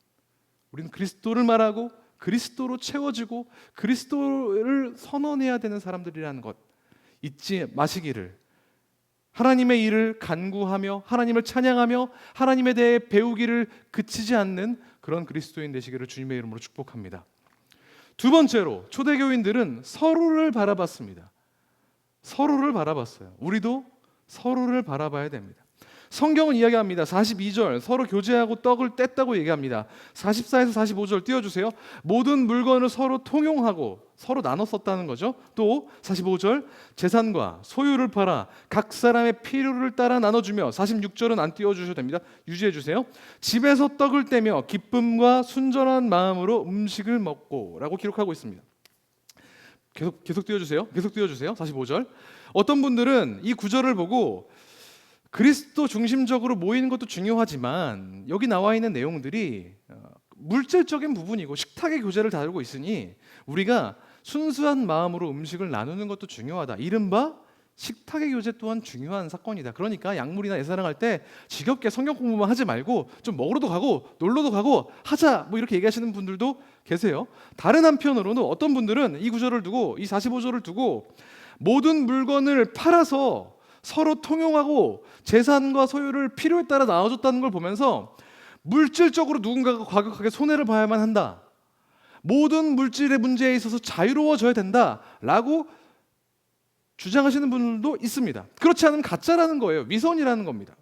Speaker 3: 우리는 그리스도를 말하고 그리스도로 채워지고 그리스도를 선언해야 되는 사람들이라는 것 잊지 마시기를, 하나님의 일을 간구하며 하나님을 찬양하며 하나님에 대해 배우기를 그치지 않는 그런 그리스도인 되시기를 주님의 이름으로 축복합니다. 두 번째로 초대교인들은 서로를 바라봤습니다. 서로를 바라봤어요. 우리도 서로를 바라봐야 됩니다. 성경은 이야기합니다. 42절 서로 교제하고 떡을 뗐다고 얘기합니다. 44에서 45절 띄워주세요. 모든 물건을 서로 통용하고 서로 나눠 썼다는 거죠. 또 45절 재산과 소유를 팔아 각 사람의 필요를 따라 나눠주며, 46절은 안 띄워주셔도 됩니다. 유지해주세요. 집에서 떡을 떼며 기쁨과 순전한 마음으로 음식을 먹고 라고 기록하고 있습니다. 계속 띄워주세요. 계속 띄워주세요. 45절. 어떤 분들은 이 구절을 보고 그리스도 중심적으로 모이는 것도 중요하지만 여기 나와 있는 내용들이 물질적인 부분이고 식탁의 교제를 다루고 있으니 우리가 순수한 마음으로 음식을 나누는 것도 중요하다. 이른바 식탁의 교제 또한 중요한 사건이다. 그러니까 약물이나 예사랑할 때 지겹게 성경 공부만 하지 말고 좀 먹으러도 가고 놀러도 가고 하자, 뭐 이렇게 얘기하시는 분들도 계세요. 다른 한편으로는 어떤 분들은 이 구절을 두고, 이 45절을 두고 모든 물건을 팔아서 서로 통용하고 재산과 소유를 필요에 따라 나눠줬다는 걸 보면서 물질적으로 누군가가 과격하게 손해를 봐야만 한다. 모든 물질의 문제에 있어서 자유로워져야 된다라고 주장하시는 분들도 있습니다. 그렇지 않으면 가짜라는 거예요. 위선이라는 겁니다.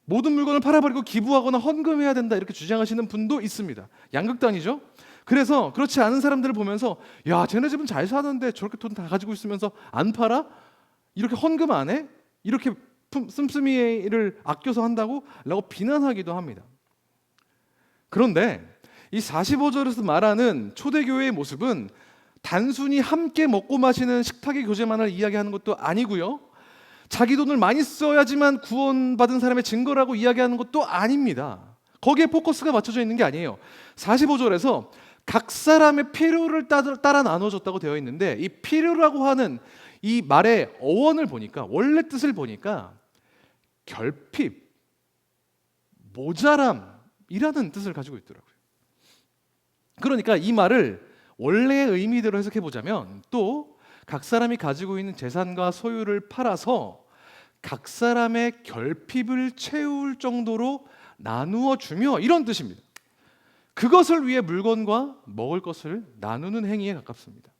Speaker 3: 모든 물건을 팔아버리고 기부하거나 헌금해야 된다 이렇게 주장하시는 분도 있습니다. 양극단이죠. 그래서 그렇지 않은 사람들을 보면서 야, 쟤네 집은 잘 사는데 저렇게 돈 다 가지고 있으면서 안 팔아? 이렇게 헌금 안 해? 이렇게 씀씀이를 아껴서 한다고? 라고 비난하기도 합니다. 그런데 이 45절에서 말하는 초대교회의 모습은 단순히 함께 먹고 마시는 식탁의 교제만을 이야기하는 것도 아니고요. 자기 돈을 많이 써야지만 구원받은 사람의 증거라고 이야기하는 것도 아닙니다. 거기에 포커스가 맞춰져 있는 게 아니에요. 45절에서 각 사람의 필요를 따라 나눠줬다고 되어 있는데 이 필요라고 하는 이 말의 어원을 보니까 원래 뜻을 보니까 결핍, 모자람이라는 뜻을 가지고 있더라고요. 그러니까 이 말을 원래의 의미대로 해석해 보자면 또 각 사람이 가지고 있는 재산과 소유를 팔아서 각 사람의 결핍을 채울 정도로 나누어 주며 이런 뜻입니다. 그것을 위해 물건과 먹을 것을 나누는 행위에 가깝습니다.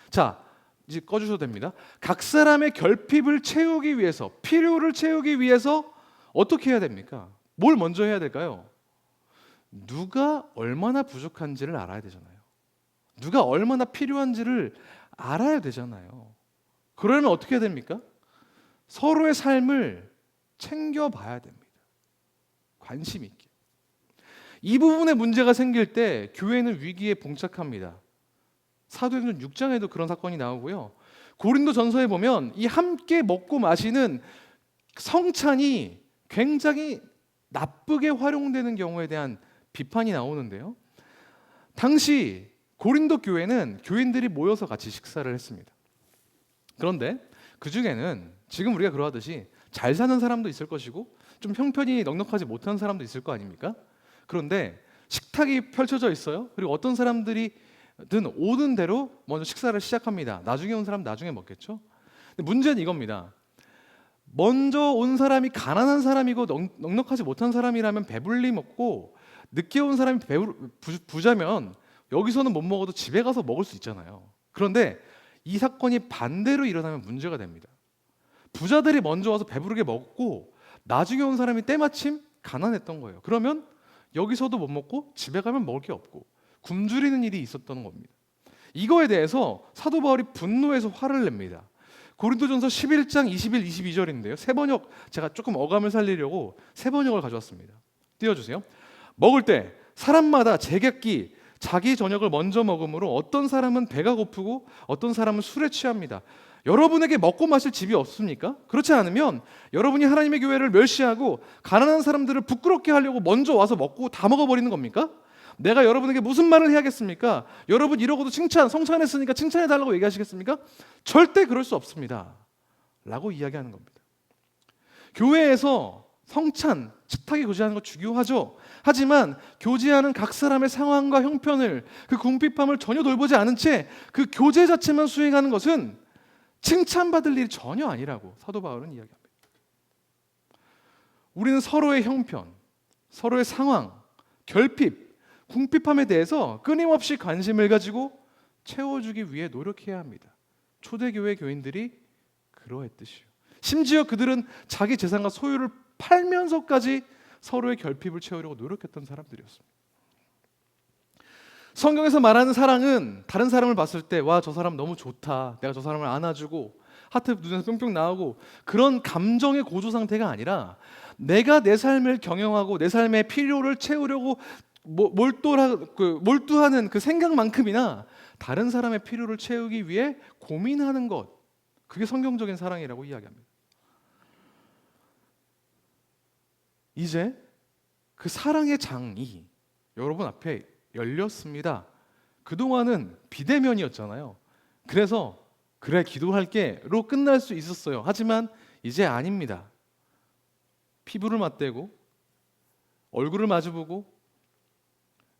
Speaker 3: 자, 이제 꺼주셔도 됩니다. 각 사람의 결핍을 채우기 위해서, 필요를 채우기 위해서 어떻게 해야 됩니까? 뭘 먼저 해야 될까요? 누가 얼마나 부족한지를 알아야 되잖아요. 누가 얼마나 필요한지를 알아야 되잖아요. 그러면 어떻게 해야 됩니까? 서로의 삶을 챙겨봐야 됩니다. 관심 있게. 이 부분에 문제가 생길 때 교회는 위기에 봉착합니다. 사도행전 6장에도 그런 사건이 나오고요. 고린도 전서에 보면 이 함께 먹고 마시는 성찬이 굉장히 나쁘게 활용되는 경우에 대한 비판이 나오는데요. 당시 고린도 교회는 교인들이 모여서 같이 식사를 했습니다. 그런데 그 중에는 지금 우리가 그러하듯이 잘 사는 사람도 있을 것이고 좀 형편이 넉넉하지 못한 사람도 있을 거 아닙니까? 그런데 식탁이 펼쳐져 있어요. 그리고 어떤 사람들이든 오는 대로 먼저 식사를 시작합니다. 나중에 온 사람 나중에 먹겠죠. 근데 문제는 이겁니다. 먼저 온 사람이 가난한 사람이고 넉넉하지 못한 사람이라면 배불리 먹고 늦게 온 사람이 부자면 여기서는 못 먹어도 집에 가서 먹을 수 있잖아요. 그런데 이 사건이 반대로 일어나면 문제가 됩니다. 부자들이 먼저 와서 배부르게 먹고 나중에 온 사람이 때마침 가난했던 거예요. 그러면 여기서도 못 먹고 집에 가면 먹을 게 없고 굶주리는 일이 있었던 겁니다. 이거에 대해서 사도 바울이 분노해서 화를 냅니다. 고린도전서 11장 21, 22절인데요. 새 번역, 제가 조금 어감을 살리려고 새 번역을 가져왔습니다. 띄워주세요. 먹을 때 사람마다 제각기 자기 저녁을 먼저 먹으므로 어떤 사람은 배가 고프고 어떤 사람은 술에 취합니다. 여러분에게 먹고 마실 집이 없습니까? 그렇지 않으면 여러분이 하나님의 교회를 멸시하고 가난한 사람들을 부끄럽게 하려고 먼저 와서 먹고 다 먹어버리는 겁니까? 내가 여러분에게 무슨 말을 해야겠습니까? 여러분 이러고도 성찬했으니까 칭찬해달라고 얘기하시겠습니까? 절대 그럴 수 없습니다 라고 이야기하는 겁니다. 교회에서 성찬, 식탁에 교제하는 거 중요하죠. 하지만 교제하는 각 사람의 상황과 형편을, 그 궁핍함을 전혀 돌보지 않은 채 그 교제 자체만 수행하는 것은 칭찬받을 일이 전혀 아니라고 사도 바울은 이야기합니다. 우리는 서로의 형편, 서로의 상황, 결핍, 궁핍함에 대해서 끊임없이 관심을 가지고 채워주기 위해 노력해야 합니다. 초대교회 교인들이 그러했듯이요. 심지어 그들은 자기 재산과 소유를 팔면서까지 서로의 결핍을 채우려고 노력했던 사람들이었습니다. 성경에서 말하는 사랑은 다른 사람을 봤을 때 와, 저 사람 너무 좋다, 내가 저 사람을 안아주고 하트 눈에서 뿅뿅 나오고 그런 감정의 고조 상태가 아니라 내가 내 삶을 경영하고 내 삶의 필요를 채우려고 몰두하는 그 생각만큼이나 다른 사람의 필요를 채우기 위해 고민하는 것, 그게 성경적인 사랑이라고 이야기합니다. 이제 그 사랑의 장이 여러분 앞에 열렸습니다. 그동안은 비대면이었잖아요. 그래서 그래 기도할게로 끝날 수 있었어요. 하지만 이제 아닙니다. 피부를 맞대고 얼굴을 마주보고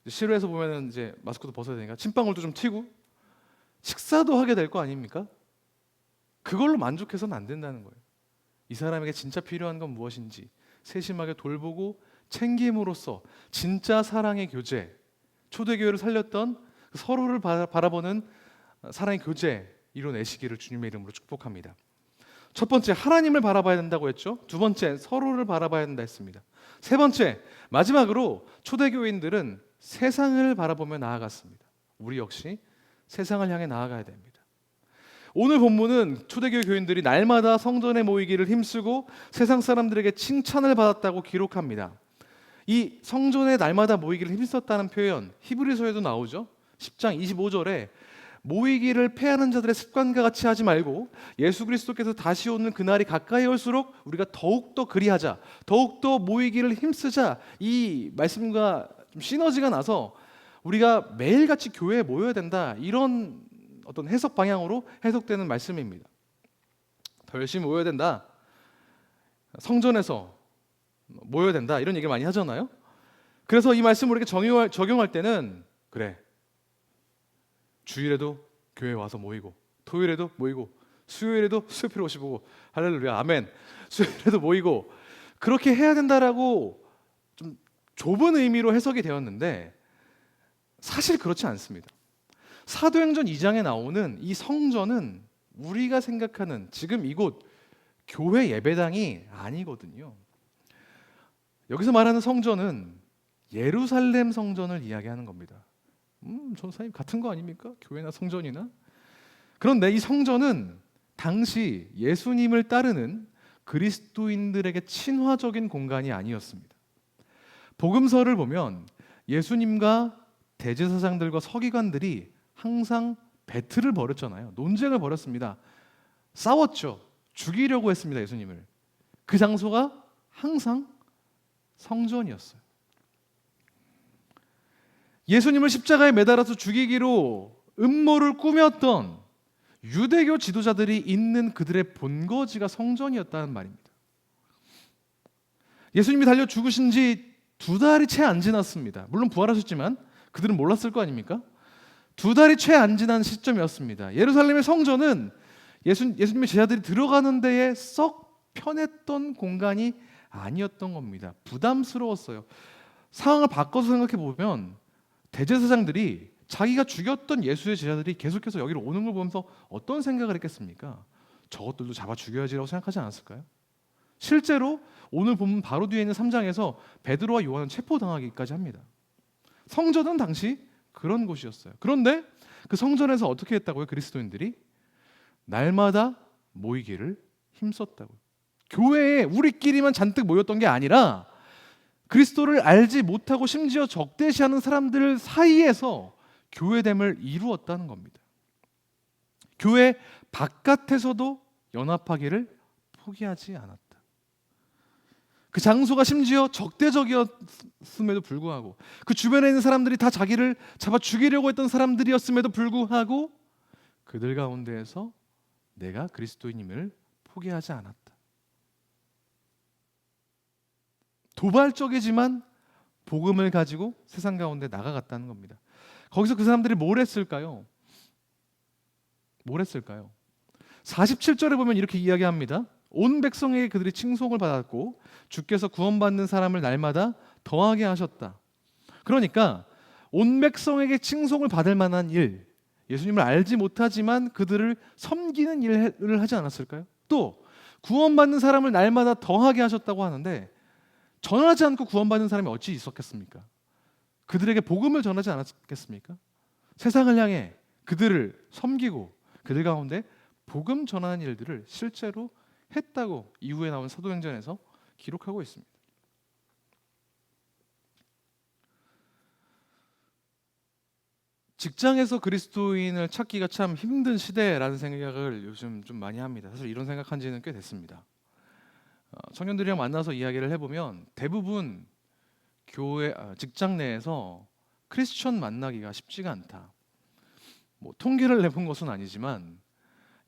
Speaker 3: 실외에서 보면은 이제 마스크도 벗어야 되니까 침방울도 좀 튀고 식사도 하게 될 거 아닙니까? 그걸로 만족해서는 안 된다는 거예요. 이 사람에게 진짜 필요한 건 무엇인지 세심하게 돌보고 챙김으로써 진짜 사랑의 교제, 초대교회를 살렸던 서로를 바라보는 사랑의 교제 이뤄내시기를 주님의 이름으로 축복합니다. 첫 번째, 하나님을 바라봐야 된다고 했죠. 두 번째, 서로를 바라봐야 된다 했습니다. 세 번째, 마지막으로 초대교인들은 세상을 바라보며 나아갔습니다. 우리 역시 세상을 향해 나아가야 됩니다. 오늘 본문은 초대교회 교인들이 날마다 성전에 모이기를 힘쓰고 세상 사람들에게 칭찬을 받았다고 기록합니다. 이 성전에 날마다 모이기를 힘썼다는 표현, 히브리서에도 나오죠. 10장 25절에 모이기를 패하는 자들의 습관과 같이 하지 말고 예수 그리스도께서 다시 오는 그날이 가까이 올수록 우리가 더욱더 그리하자, 더욱더 모이기를 힘쓰자, 이 말씀과 좀 시너지가 나서 우리가 매일같이 교회에 모여야 된다, 이런 어떤 해석 방향으로 해석되는 말씀입니다. 더 열심히 모여야 된다, 성전에서 모여야 된다, 이런 얘기를 많이 하잖아요. 그래서 이 말씀을 우리가 적용할 때는, 그래, 주일에도 교회 와서 모이고, 토요일에도 모이고, 수요일에도 수요필 오시고, 할렐루야, 아멘, 수요일에도 모이고, 그렇게 해야 된다라고 좀 좁은 의미로 해석이 되었는데 사실 그렇지 않습니다. 사도행전 2장에 나오는 이 성전은 우리가 생각하는 지금 이곳 교회 예배당이 아니거든요. 여기서 말하는 성전은 예루살렘 성전을 이야기하는 겁니다. 전사님 같은 거 아닙니까? 교회나 성전이나? 그런데 이 성전은 당시 예수님을 따르는 그리스도인들에게 친화적인 공간이 아니었습니다. 복음서를 보면 예수님과 대제사장들과 서기관들이 항상 배틀을 벌였잖아요. 논쟁을 벌였습니다. 싸웠죠. 죽이려고 했습니다, 예수님을. 그 장소가 항상 성전이었어요. 예수님을 십자가에 매달아서 죽이기로 음모를 꾸몄던 유대교 지도자들이 있는 그들의 본거지가 성전이었다는 말입니다. 예수님이 달려 죽으신 지 2달이 채 안 지났습니다. 물론 부활하셨지만 그들은 몰랐을 거 아닙니까? 2달이 채 안 지난 시점이었습니다. 예루살렘의 성전은 예수님의 제자들이 들어가는 데에 썩 편했던 공간이 아니었던 겁니다. 부담스러웠어요. 상황을 바꿔서 생각해 보면 대제사장들이 자기가 죽였던 예수의 제자들이 계속해서 여기로 오는 걸 보면서 어떤 생각을 했겠습니까? 저것들도 잡아 죽여야지라고 생각하지 않았을까요? 실제로 오늘 본문 바로 뒤에 있는 3장에서 베드로와 요한은 체포당하기까지 합니다. 성전은 당시 그런 곳이었어요. 그런데 그 성전에서 어떻게 했다고요? 그리스도인들이 날마다 모이기를 힘썼다고요. 교회에 우리끼리만 잔뜩 모였던 게 아니라 그리스도를 알지 못하고 심지어 적대시하는 사람들 사이에서 교회됨을 이루었다는 겁니다. 교회 바깥에서도 연합하기를 포기하지 않았다. 그 장소가 심지어 적대적이었음에도 불구하고, 그 주변에 있는 사람들이 다 자기를 잡아 죽이려고 했던 사람들이었음에도 불구하고 그들 가운데에서 내가 그리스도인임을 포기하지 않았다. 도발적이지만 복음을 가지고 세상 가운데 나가갔다는 겁니다. 거기서 그 사람들이 뭘 했을까요? 47절에 보면 이렇게 이야기합니다. 온 백성에게 그들이 칭송을 받았고 주께서 구원받는 사람을 날마다 더하게 하셨다. 그러니까 온 백성에게 칭송을 받을 만한 일, 예수님을 알지 못하지만 그들을 섬기는 일을 하지 않았을까요? 또 구원받는 사람을 날마다 더하게 하셨다고 하는데 전하지 않고 구원받는 사람이 어찌 있었겠습니까? 그들에게 복음을 전하지 않았겠습니까? 세상을 향해 그들을 섬기고 그들 가운데 복음 전하는 일들을 실제로 했다고 이후에 나온 사도행전에서 기록하고 있습니다. 직장에서 그리스도인을 찾기가 참 힘든 시대라는 생각을 요즘 좀 많이 합니다. 사실 이런 생각한 지는 꽤 됐습니다. 청년들이랑 만나서 이야기를 해보면 대부분 직장 내에서 크리스천 만나기가 쉽지가 않다. 뭐 통계를 내본 것은 아니지만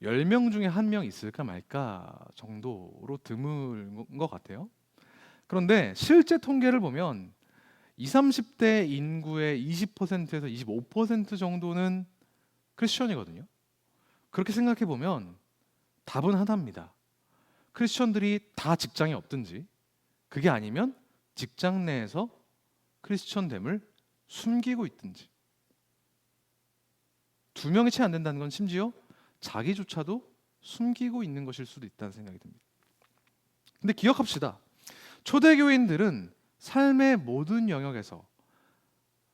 Speaker 3: 10명 중에 1명 있을까 말까 정도로 드문 것 같아요. 그런데 실제 통계를 보면 20, 30대 인구의 20%에서 25% 정도는 크리스천이거든요. 그렇게 생각해 보면 답은 하나입니다. 크리스천들이 다 직장에 없든지, 그게 아니면 직장 내에서 크리스천됨을 숨기고 있든지, 2명이 채 안 된다는 건 심지어 자기조차도 숨기고 있는 것일 수도 있다는 생각이 듭니다. 근데 기억합시다. 초대교인들은 삶의 모든 영역에서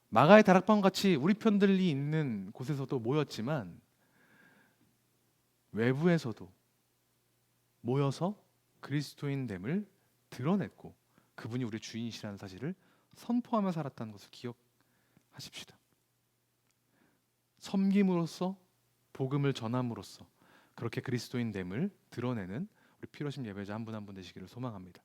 Speaker 3: 마가의 다락방 같이 우리 편들이 있는 곳에서도 모였지만 외부에서도 모여서 그리스도인됨을 드러냈고 그분이 우리 주인이시라는 사실을 선포하며 살았다는 것을 기억하십시다. 섬김으로써, 복음을 전함으로써 그렇게 그리스도인됨을 드러내는 우리 피로심 예배자 한 분 한 분 되시기를 소망합니다.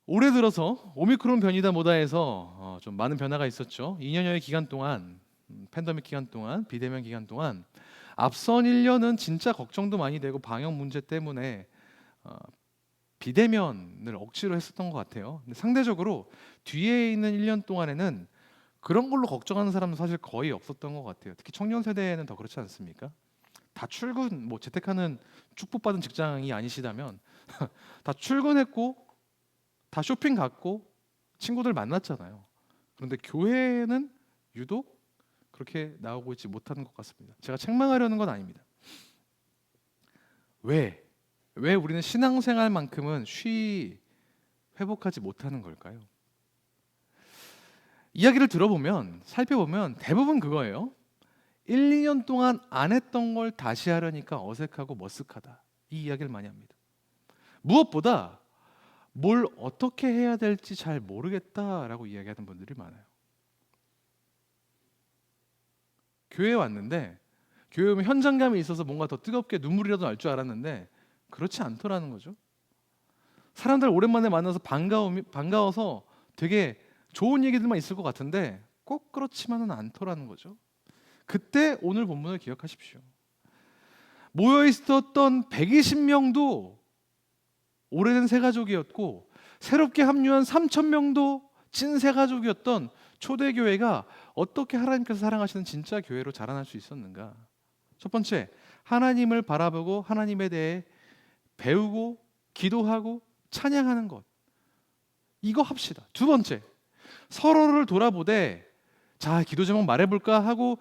Speaker 3: 올해 들어서 오미크론 변이다 뭐다 해서 좀 많은 변화가 있었죠. 2년여의 기간 동안, 팬데믹 기간 동안, 비대면 기간 동안 앞선 1년은 진짜 걱정도 많이 되고 방역 문제 때문에 비대면을 억지로 했었던 것 같아요. 근데 상대적으로 뒤에 있는 1년 동안에는 그런 걸로 걱정하는 사람은 사실 거의 없었던 것 같아요. 특히 청년 세대에는 더 그렇지 않습니까? 다 출근, 뭐 재택하는 축복받은 직장이 아니시다면 다 출근했고 다 쇼핑 갔고 친구들 만났잖아요. 그런데 교회는 유독 그렇게 나오고 있지 못하는 것 같습니다. 제가 책망하려는 건 아닙니다. 왜 우리는 신앙생활만큼은 회복하지 못하는 걸까요? 이야기를 들어보면, 살펴보면 대부분 그거예요. 1, 2년 동안 안 했던 걸 다시 하려니까 어색하고 머쓱하다. 이 이야기를 많이 합니다. 무엇보다 뭘 어떻게 해야 될지 잘 모르겠다라고 이야기하는 분들이 많아요. 교회에 왔는데 교회 오면 현장감이 있어서 뭔가 더 뜨겁게 눈물이라도 날 줄 알았는데 그렇지 않더라는 거죠. 사람들 오랜만에 만나서 반가워서 되게 좋은 얘기들만 있을 것 같은데 꼭 그렇지만은 않더라는 거죠. 그때 오늘 본문을 기억하십시오. 모여 있었던 120명도 오래된 새가족이었고 새롭게 합류한 3,000명도 찐새가족이었던 초대교회가 어떻게 하나님께서 사랑하시는 진짜 교회로 자라날 수 있었는가? 첫 번째, 하나님을 바라보고 하나님에 대해 배우고 기도하고 찬양하는 것. 이거 합시다. 두 번째, 서로를 돌아보되 자, 기도 제목 말해볼까 하고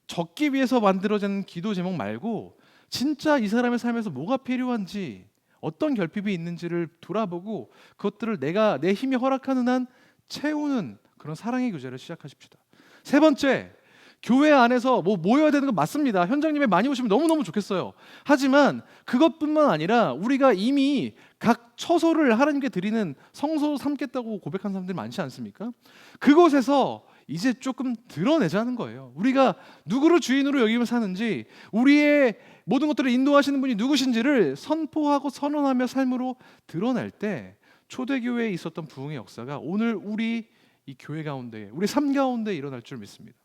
Speaker 3: 적기 위해서 만들어진 기도 제목 말고 진짜 이 사람의 삶에서 뭐가 필요한지, 어떤 결핍이 있는지를 돌아보고 그것들을 내 힘이 허락하는 한 채우는 그런 사랑의 교제를 시작하십시다. 세 번째, 교회 안에서 뭐 모여야 되는 건 맞습니다. 현장님에 많이 오시면 너무너무 좋겠어요. 하지만 그것뿐만 아니라 우리가 이미 각 처소를 하나님께 드리는 성소 삼겠다고 고백한 사람들이 많지 않습니까? 그곳에서 이제 조금 드러내자는 거예요. 우리가 누구를 주인으로 여기며 사는지, 우리의 모든 것들을 인도하시는 분이 누구신지를 선포하고 선언하며 삶으로 드러낼 때 초대교회에 있었던 부흥의 역사가 오늘 우리 이 교회 가운데, 우리 삶 가운데 일어날 줄 믿습니다.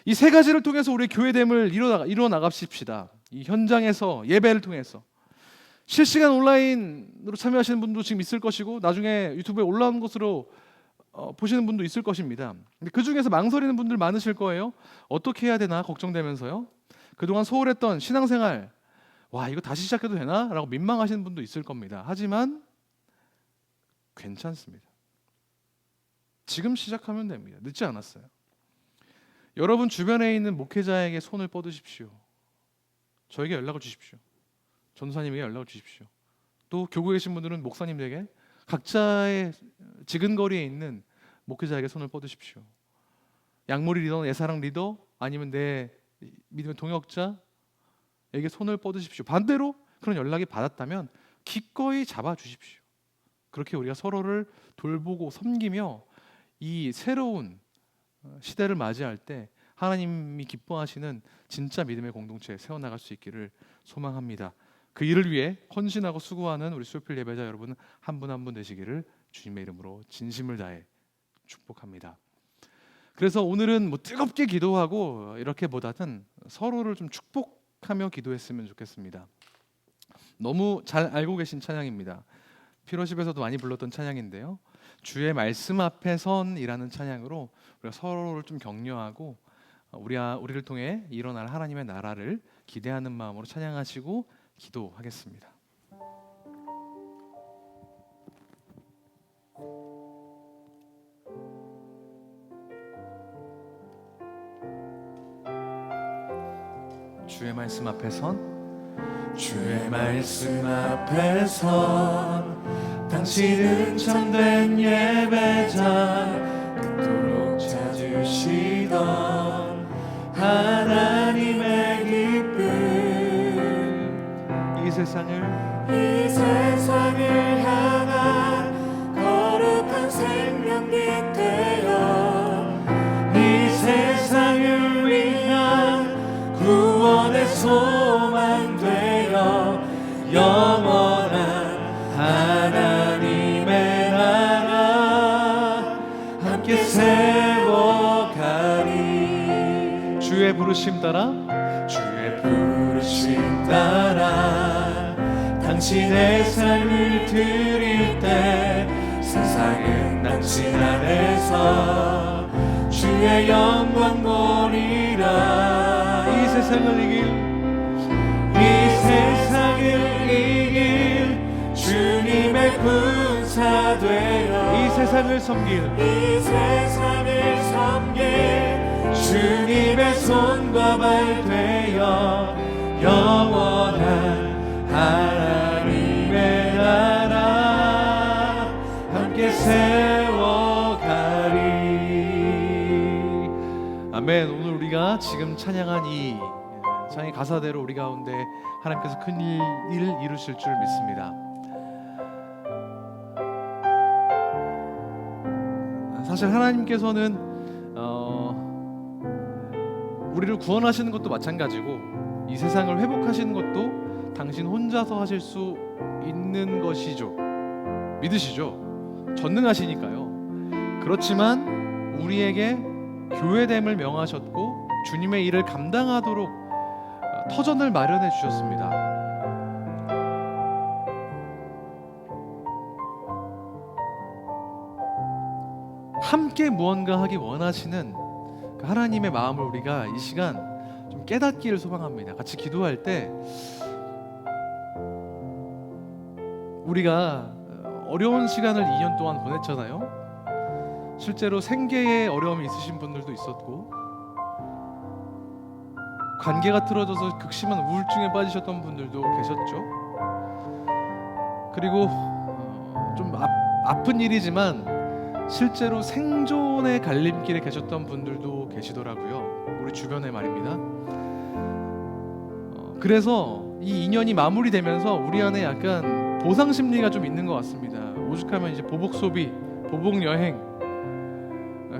Speaker 3: 이 세 가지를 통해서 우리 교회됨을 이루어 나갑시다. 이 현장에서 예배를 통해서 실시간 온라인으로 참여하시는 분도 지금 있을 것이고 나중에 유튜브에 올라온 것으로 보시는 분도 있을 것입니다. 근데 그 중에서 망설이는 분들 많으실 거예요. 어떻게 해야 되나 걱정되면서요. 그동안 소홀했던 신앙생활, 와 이거 다시 시작해도 되나? 라고 민망하시는 분도 있을 겁니다. 하지만 괜찮습니다. 지금 시작하면 됩니다. 늦지 않았어요. 여러분 주변에 있는 목회자에게 손을 뻗으십시오. 저에게 연락을 주십시오. 전도사님에게 연락을 주십시오. 또 교구에 계신 분들은 목사님에게 각자의 지근거리에 있는 목회자에게 손을 뻗으십시오. 양모리 리더, 내 사랑 리더, 아니면 내 믿음의 동역자에게 손을 뻗으십시오. 반대로 그런 연락이 받았다면 기꺼이 잡아주십시오. 그렇게 우리가 서로를 돌보고 섬기며 이 새로운 시대를 맞이할 때 하나님이 기뻐하시는 진짜 믿음의 공동체에 세워나갈 수 있기를 소망합니다. 그 일을 위해 헌신하고 수고하는 우리 수요필 예배자 여러분 한 분 한 분 되시기를 주님의 이름으로 진심을 다해 축복합니다. 그래서 오늘은 뭐 뜨겁게 기도하고 이렇게보다는 서로를 좀 축복하며 기도했으면 좋겠습니다. 너무 잘 알고 계신 찬양입니다. 피로십에서도 많이 불렀던 찬양인데요. 주의 말씀 앞에 선이라는 찬양으로 우리가 서로를 좀 격려하고 우리를 통해 일어날 하나님의 나라를 기대하는 마음으로 찬양하시고 기도하겠습니다. 주의 말씀 앞에 선
Speaker 2: 주의 말씀 앞에 선 당신은 참된 예배자 그토록 찾으시던 하나님의 기쁨
Speaker 3: 이
Speaker 2: 세상을 향한 거룩한 생명빛 되어 이 세상을 위한 구원의 소망 되어 영원한 하나님의 나라 함께 세워가리
Speaker 3: 주의 부르심 따라
Speaker 2: 주의 부르심 따라 당신의 삶을 드릴 때 세상은 당신 안에서 주의 영광 보리라
Speaker 3: 이 세상을
Speaker 2: 이길 주님의 군사 되어
Speaker 3: 이 세상을 섬길
Speaker 2: 주님의 손과 발 되어 영원한 하나님의 나라 함께 세워가리.
Speaker 3: 아멘. 오늘 우리가 지금 찬양한 이 찬양의 가사대로 우리 가운데 하나님께서 큰 일을 이루실 줄 믿습니다. 사실 하나님께서는 우리를 구원하시는 것도 마찬가지고 이 세상을 회복하시는 것도 당신 혼자서 하실 수 있는 것이죠. 믿으시죠? 전능하시니까요. 그렇지만 우리에게 교회됨을 명하셨고 주님의 일을 감당하도록 터전을 마련해 주셨습니다. 함께 무언가 하기 원하시는 하나님의 마음을 우리가 이 시간 좀 깨닫기를 소망합니다. 같이 기도할 때 우리가 어려운 시간을 2년 동안 보냈잖아요. 실제로 생계에 어려움이 있으신 분들도 있었고 관계가 틀어져서 극심한 우울증에 빠지셨던 분들도 계셨죠. 그리고 좀 아픈 일이지만 실제로 생존의 갈림길에 계셨던 분들도 계시더라고요. 우리 주변에 말입니다. 그래서 이 2년이 마무리되면서 우리 안에 약간 보상 심리가 좀 있는 것 같습니다. 오죽하면 이제 보복 소비, 보복 여행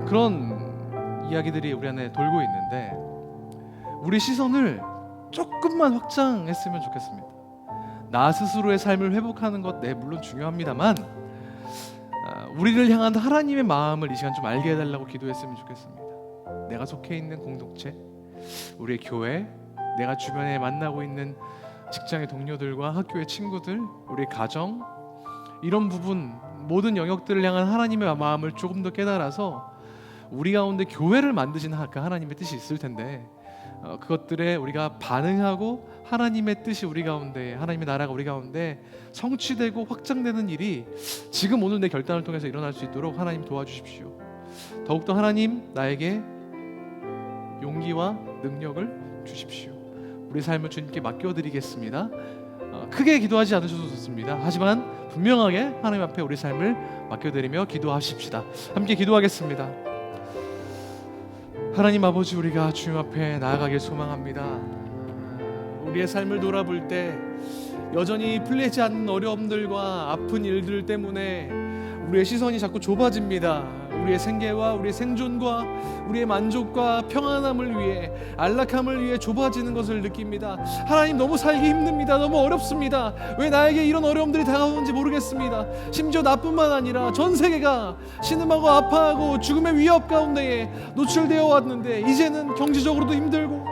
Speaker 3: 그런 이야기들이 우리 안에 돌고 있는데 우리 시선을 조금만 확장했으면 좋겠습니다. 나 스스로의 삶을 회복하는 것 물론 중요합니다만 우리를 향한 하나님의 마음을 이 시간 좀 알게 해달라고 기도했으면 좋겠습니다. 내가 속해 있는 공동체, 우리의 교회, 내가 주변에 만나고 있는 직장의 동료들과 학교의 친구들, 우리의 가정 이런 부분 모든 영역들을 향한 하나님의 마음을 조금 더 깨달아서 우리 가운데 교회를 만드신 하나님의 뜻이 있을 텐데 그것들에 우리가 반응하고 하나님의 뜻이 우리 가운데, 하나님의 나라가 우리 가운데 성취되고 확장되는 일이 지금 오늘 내 결단을 통해서 일어날 수 있도록 하나님 도와주십시오. 더욱더 하나님 나에게 용기와 능력을 주십시오. 우리 삶을 주님께 맡겨드리겠습니다. 크게 기도하지 않으셔도 좋습니다. 하지만 분명하게 하나님 앞에 우리 삶을 맡겨드리며 기도하십시다. 함께 기도하겠습니다. 하나님 아버지, 우리가 주님 앞에 나아가길 소망합니다. 우리의 삶을 돌아볼 때 여전히 풀리지 않는 어려움들과 아픈 일들 때문에 우리의 시선이 자꾸 좁아집니다. 우리의 생계와 우리의 생존과 우리의 만족과 평안함을 위해, 안락함을 위해 좁아지는 것을 느낍니다. 하나님, 너무 살기 힘듭니다. 너무 어렵습니다. 왜 나에게 이런 어려움들이 다가오는지 모르겠습니다. 심지어 나뿐만 아니라 전 세계가 신음하고 아파하고 죽음의 위협 가운데에 노출되어 왔는데 이제는 경제적으로도 힘들고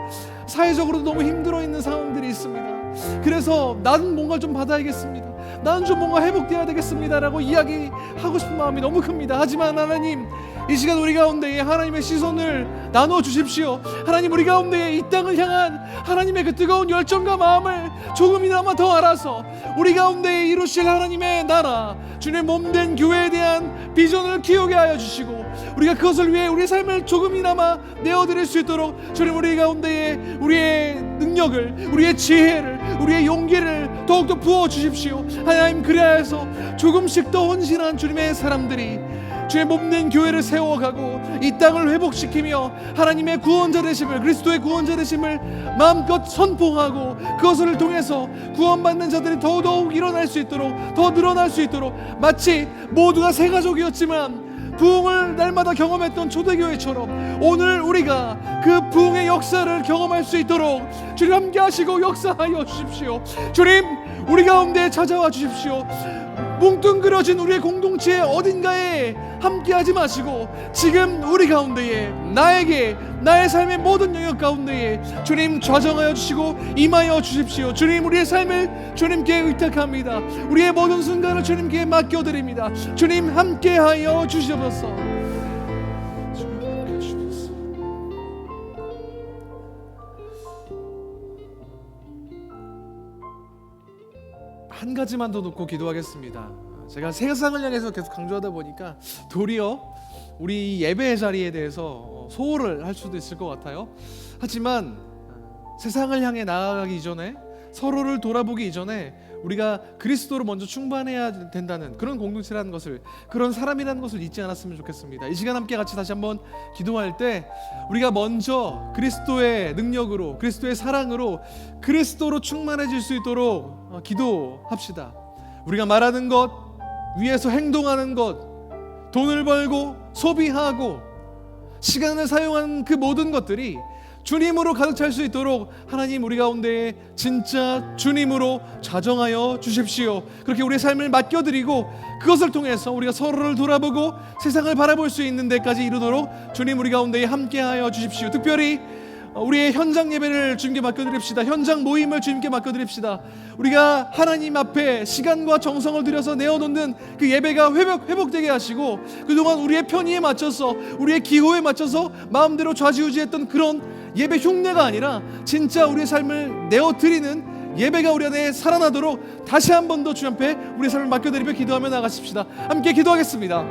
Speaker 3: 사회적으로도 너무 힘들어 있는 상황들이 있습니다. 그래서 나는 뭔가 좀 받아야겠습니다. 나는 좀 뭔가 회복되어야 되겠습니다 라고 이야기하고 싶은 마음이 너무 큽니다. 하지만 하나님, 이 시간 우리 가운데에 하나님의 시선을 나누어 주십시오. 하나님, 우리 가운데에 이 땅을 향한 하나님의 그 뜨거운 열정과 마음을 조금이나마 더 알아서 우리 가운데에 이루실 하나님의 나라, 주님의 몸된 교회에 대한 비전을 키우게 하여 주시고 우리가 그것을 위해 우리의 삶을 조금이나마 내어드릴 수 있도록 주님, 우리 가운데에 우리의 능력,
Speaker 4: 능력을, 우리의 지혜를, 우리의 용기를 더욱더 부어주십시오. 하나님, 그래야 해서 조금씩 더 헌신한 주님의 사람들이 주의 몸된 교회를 세워가고 이 땅을 회복시키며 하나님의 구원자 되심을, 그리스도의 구원자 되심을 마음껏 선포하고 그것을 통해서 구원받는 자들이 더더욱 일어날 수 있도록, 더 늘어날 수 있도록, 마치 모두가 새 가족이었지만 부흥을 날마다 경험했던 초대교회처럼 오늘 우리가 그 부흥의 역사를 경험할 수 있도록 주님 함께 하시고 역사하여 주십시오. 주님, 우리 가운데 찾아와 주십시오. 뭉뚱그려진 우리의 공동체 어딘가에 함께하지 마시고 지금 우리 가운데에, 나에게, 나의 삶의 모든 영역 가운데에 주님 좌정하여 주시고 임하여 주십시오. 주님, 우리의 삶을 주님께 의탁합니다. 우리의 모든 순간을 주님께 맡겨드립니다. 주님, 함께하여 주시옵소서. 주님, 함께하여 주옵소서. 한 가지만 더 놓고 기도하겠습니다. 제가 세상을 향해서 계속 강조하다 보니까 도리어 우리 예배의 자리에 대해서 소홀을 할 수도 있을 것 같아요. 하지만 세상을 향해 나아가기 이전에, 서로를 돌아보기 이전에 우리가 그리스도로 먼저 충만해야 된다는 그런 공동체라는 것을, 그런 사람이라는 것을 잊지 않았으면 좋겠습니다. 이 시간 함께 같이 다시 한번 기도할 때 우리가 먼저 그리스도의 능력으로, 그리스도의 사랑으로, 그리스도로 충만해질 수 있도록 기도합시다. 우리가 말하는 것, 위에서 행동하는 것, 돈을 벌고 소비하고 시간을 사용하는 그 모든 것들이 주님으로 가득 찰 수 있도록 하나님, 우리 가운데에 진짜 주님으로 좌정하여 주십시오. 그렇게 우리의 삶을 맡겨드리고 그것을 통해서 우리가 서로를 돌아보고 세상을 바라볼 수 있는 데까지 이르도록 주님, 우리 가운데에 함께하여 주십시오. 특별히 우리의 현장 예배를 주님께 맡겨드립시다. 현장 모임을 주님께 맡겨드립시다. 우리가 하나님 앞에 시간과 정성을 들여서 내어놓는 그 예배가 회복되게 하시고, 그동안 우리의 편의에 맞춰서, 우리의 기호에 맞춰서 마음대로 좌지우지했던 그런 예배 흉내가 아니라 진짜 우리의 삶을 내어드리는 예배가 우리 안에 살아나도록 다시 한 번 더 주님 앞에 우리의 삶을 맡겨드리며 기도하며 나가십시다. 함께 기도하겠습니다.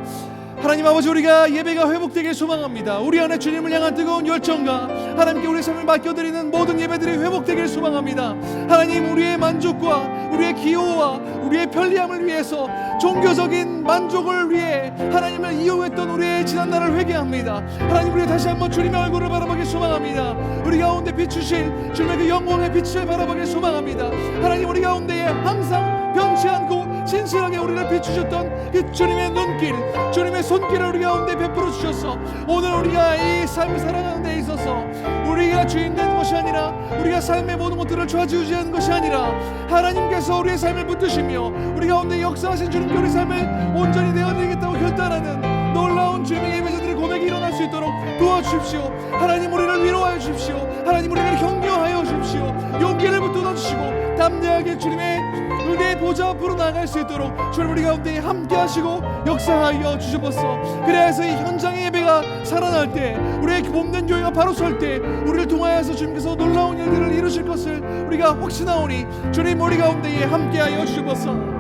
Speaker 4: 하나님 아버지, 우리가 예배가 회복되길 소망합니다. 우리 안에 주님을 향한 뜨거운 열정과 하나님께 우리의 삶을 맡겨드리는 모든 예배들이 회복되길 소망합니다. 하나님, 우리의 만족과 우리의 기호와 우리의 편리함을 위해서, 종교적인 만족을 위해 하나님을 이용했던 우리의 지난날을 회개합니다. 하나님, 우리 다시 한번 주님의 얼굴을 바라보길 소망합니다. 우리 가운데 비추실 주님의 그 영광의 빛을 바라보길 소망합니다. 하나님, 우리 가운데에 항상 변치 않고 신실하게 우리를 비추셨던 그 주님의 눈길, 주님의 손길을 우리 가운데 베풀어 주셔서 오늘 우리가 이 삶을 살아가는 데 있어서 우리가 주인 되는 것이 아니라, 우리가 삶의 모든 것들을 좌지우지하는 것이 아니라 하나님께서 우리의 삶을 붙드시며 우리 가운데 역사하신 주님께 우리 삶을 온전히 내어드리겠다고 결단하는 놀라운 주님의 예배자들의 고백이 일어날 수 있도록 도와주십시오. 하나님, 우리를 위로하여 주십시오. 하나님, 우리를 격려하여 주십시오. 용기를 붙들어 주시고 담대하게 주님의 은혜의 보좌 앞으로 나아갈 수 있도록 주님, 우리 가운데 함께 하시고 역사하여 주시옵소서. 그래서 이 현장의 예배가 살아날 때, 우리의 몸된 교회가 바로 설 때 우리를 통하여서 주님께서 놀라운 일들을 이루실 것을 우리가 확신하오니 주님, 우리 가운데에 함께하여 주시옵소서.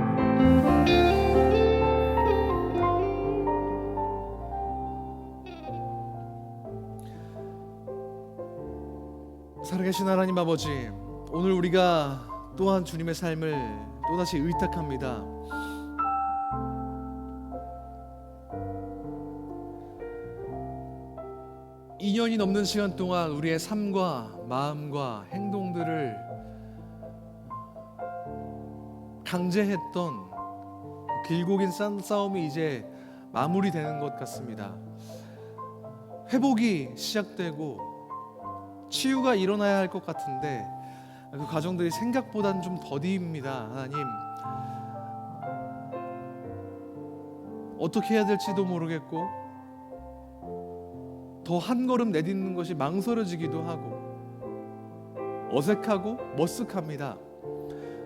Speaker 4: 살아계신 하나님 아버지, 오늘 우리가 또한 주님의 삶을 또다시 의탁합니다. (2년이) 넘는 시간 동안 우리의 삶과 마음과 행동들을 강제했던 길고 긴 싸움이 이제 마무리되는 것 같습니다. 회복이 시작되고 치유가 일어나야 할 것 같은데 그 과정들이 생각보다는 좀 더딥니다. 하나님, 어떻게 해야 될지도 모르겠고 더 한 걸음 내딛는 것이 망설여지기도 하고 어색하고 머쓱합니다.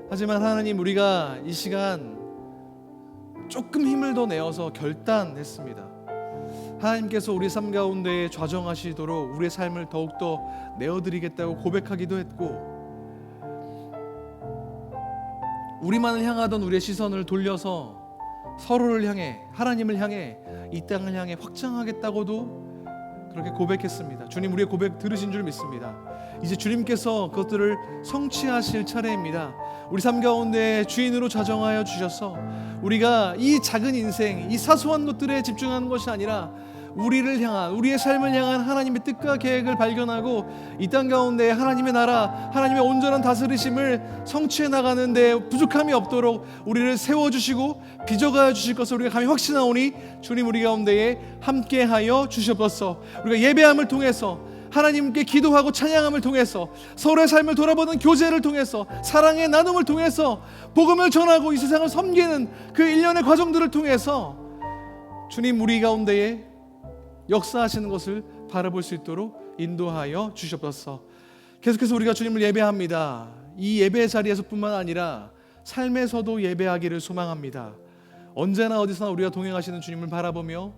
Speaker 4: 하지만 하나님, 우리가 이 시간 조금 힘을 더 내어서 결단했습니다. 하나님께서 우리 삶 가운데 좌정하시도록 우리의 삶을 더욱더 내어드리겠다고 고백하기도 했고, 우리만을 향하던 우리의 시선을 돌려서 서로를 향해, 하나님을 향해, 이 땅을 향해 확장하겠다고도 그렇게 고백했습니다. 주님, 우리의 고백 들으신 줄 믿습니다. 이제 주님께서 그것들을 성취하실 차례입니다. 우리 삶 가운데 주인으로 자정하여 주셔서 우리가 이 작은 인생, 이 사소한 것들에 집중하는 것이 아니라 우리를 향한, 우리의 삶을 향한 하나님의 뜻과 계획을 발견하고 이 땅 가운데 하나님의 나라, 하나님의 온전한 다스리심을 성취해 나가는데 부족함이 없도록 우리를 세워주시고 빚어가여 주실 것을 우리가 감히 확신하오니 주님 우리 가운데에 함께하여 주시옵소서. 우리가 예배함을 통해서, 하나님께 기도하고 찬양함을 통해서, 서로의 삶을 돌아보는 교제를 통해서, 사랑의 나눔을 통해서, 복음을 전하고 이 세상을 섬기는 그 일련의 과정들을 통해서 주님 우리 가운데에 역사하시는 것을 바라볼 수 있도록 인도하여 주시옵소서. 계속해서 우리가 주님을 예배합니다. 이 예배 자리에서뿐만 아니라 삶에서도 예배하기를 소망합니다. 언제나 어디서나 우리가 동행하시는 주님을 바라보며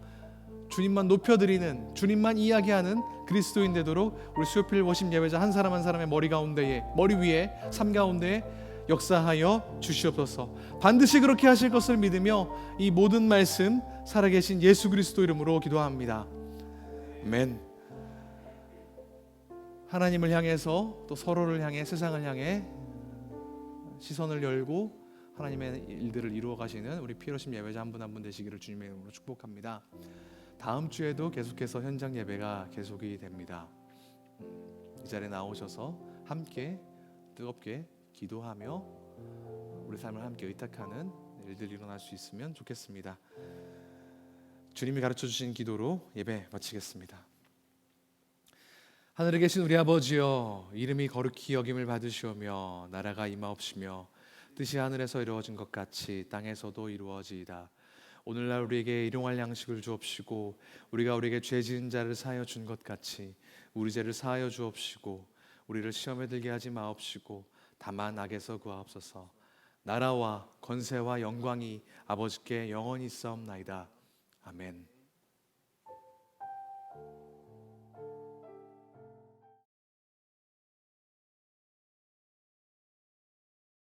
Speaker 4: 주님만 높여드리는, 주님만 이야기하는 그리스도인 되도록 우리 수요필 워십 예배자 한 사람 한 사람의 머리 위에, 삶 가운데 역사하여 주시옵소서. 반드시 그렇게 하실 것을 믿으며 이 모든 말씀 살아계신 예수 그리스도 이름으로 기도합니다. 아멘. 하나님을 향해서 또 서로를 향해, 세상을 향해 시선을 열고 하나님의 일들을 이루어 가시는 우리 피로심 예배자 한 분 한 분 되시기를 주님의 이름으로 축복합니다. 다음 주에도 계속해서 현장 예배가 계속이 됩니다. 이 자리에 나오셔서 함께 뜨겁게 기도하며 우리 삶을 함께 의탁하는 일들이 일어날 수 있으면 좋겠습니다. 주님이 가르쳐 주신 기도로 예배 마치겠습니다. 하늘에 계신 우리 아버지여, 이름이 거룩히 여김을 받으시오며 나라가 임하옵시며 뜻이 하늘에서 이루어진 것 같이 땅에서도 이루어지이다. 오늘날 우리에게 일용할 양식을 주옵시고 우리가 우리에게 죄 지은 자를 사하여 준 것 같이 우리 죄를 사하여 주옵시고 우리를 시험에 들게 하지 마옵시고 다만 악에서 구하옵소서. 나라와 권세와 영광이 아버지께 영원히 있사옵나이다. 아멘.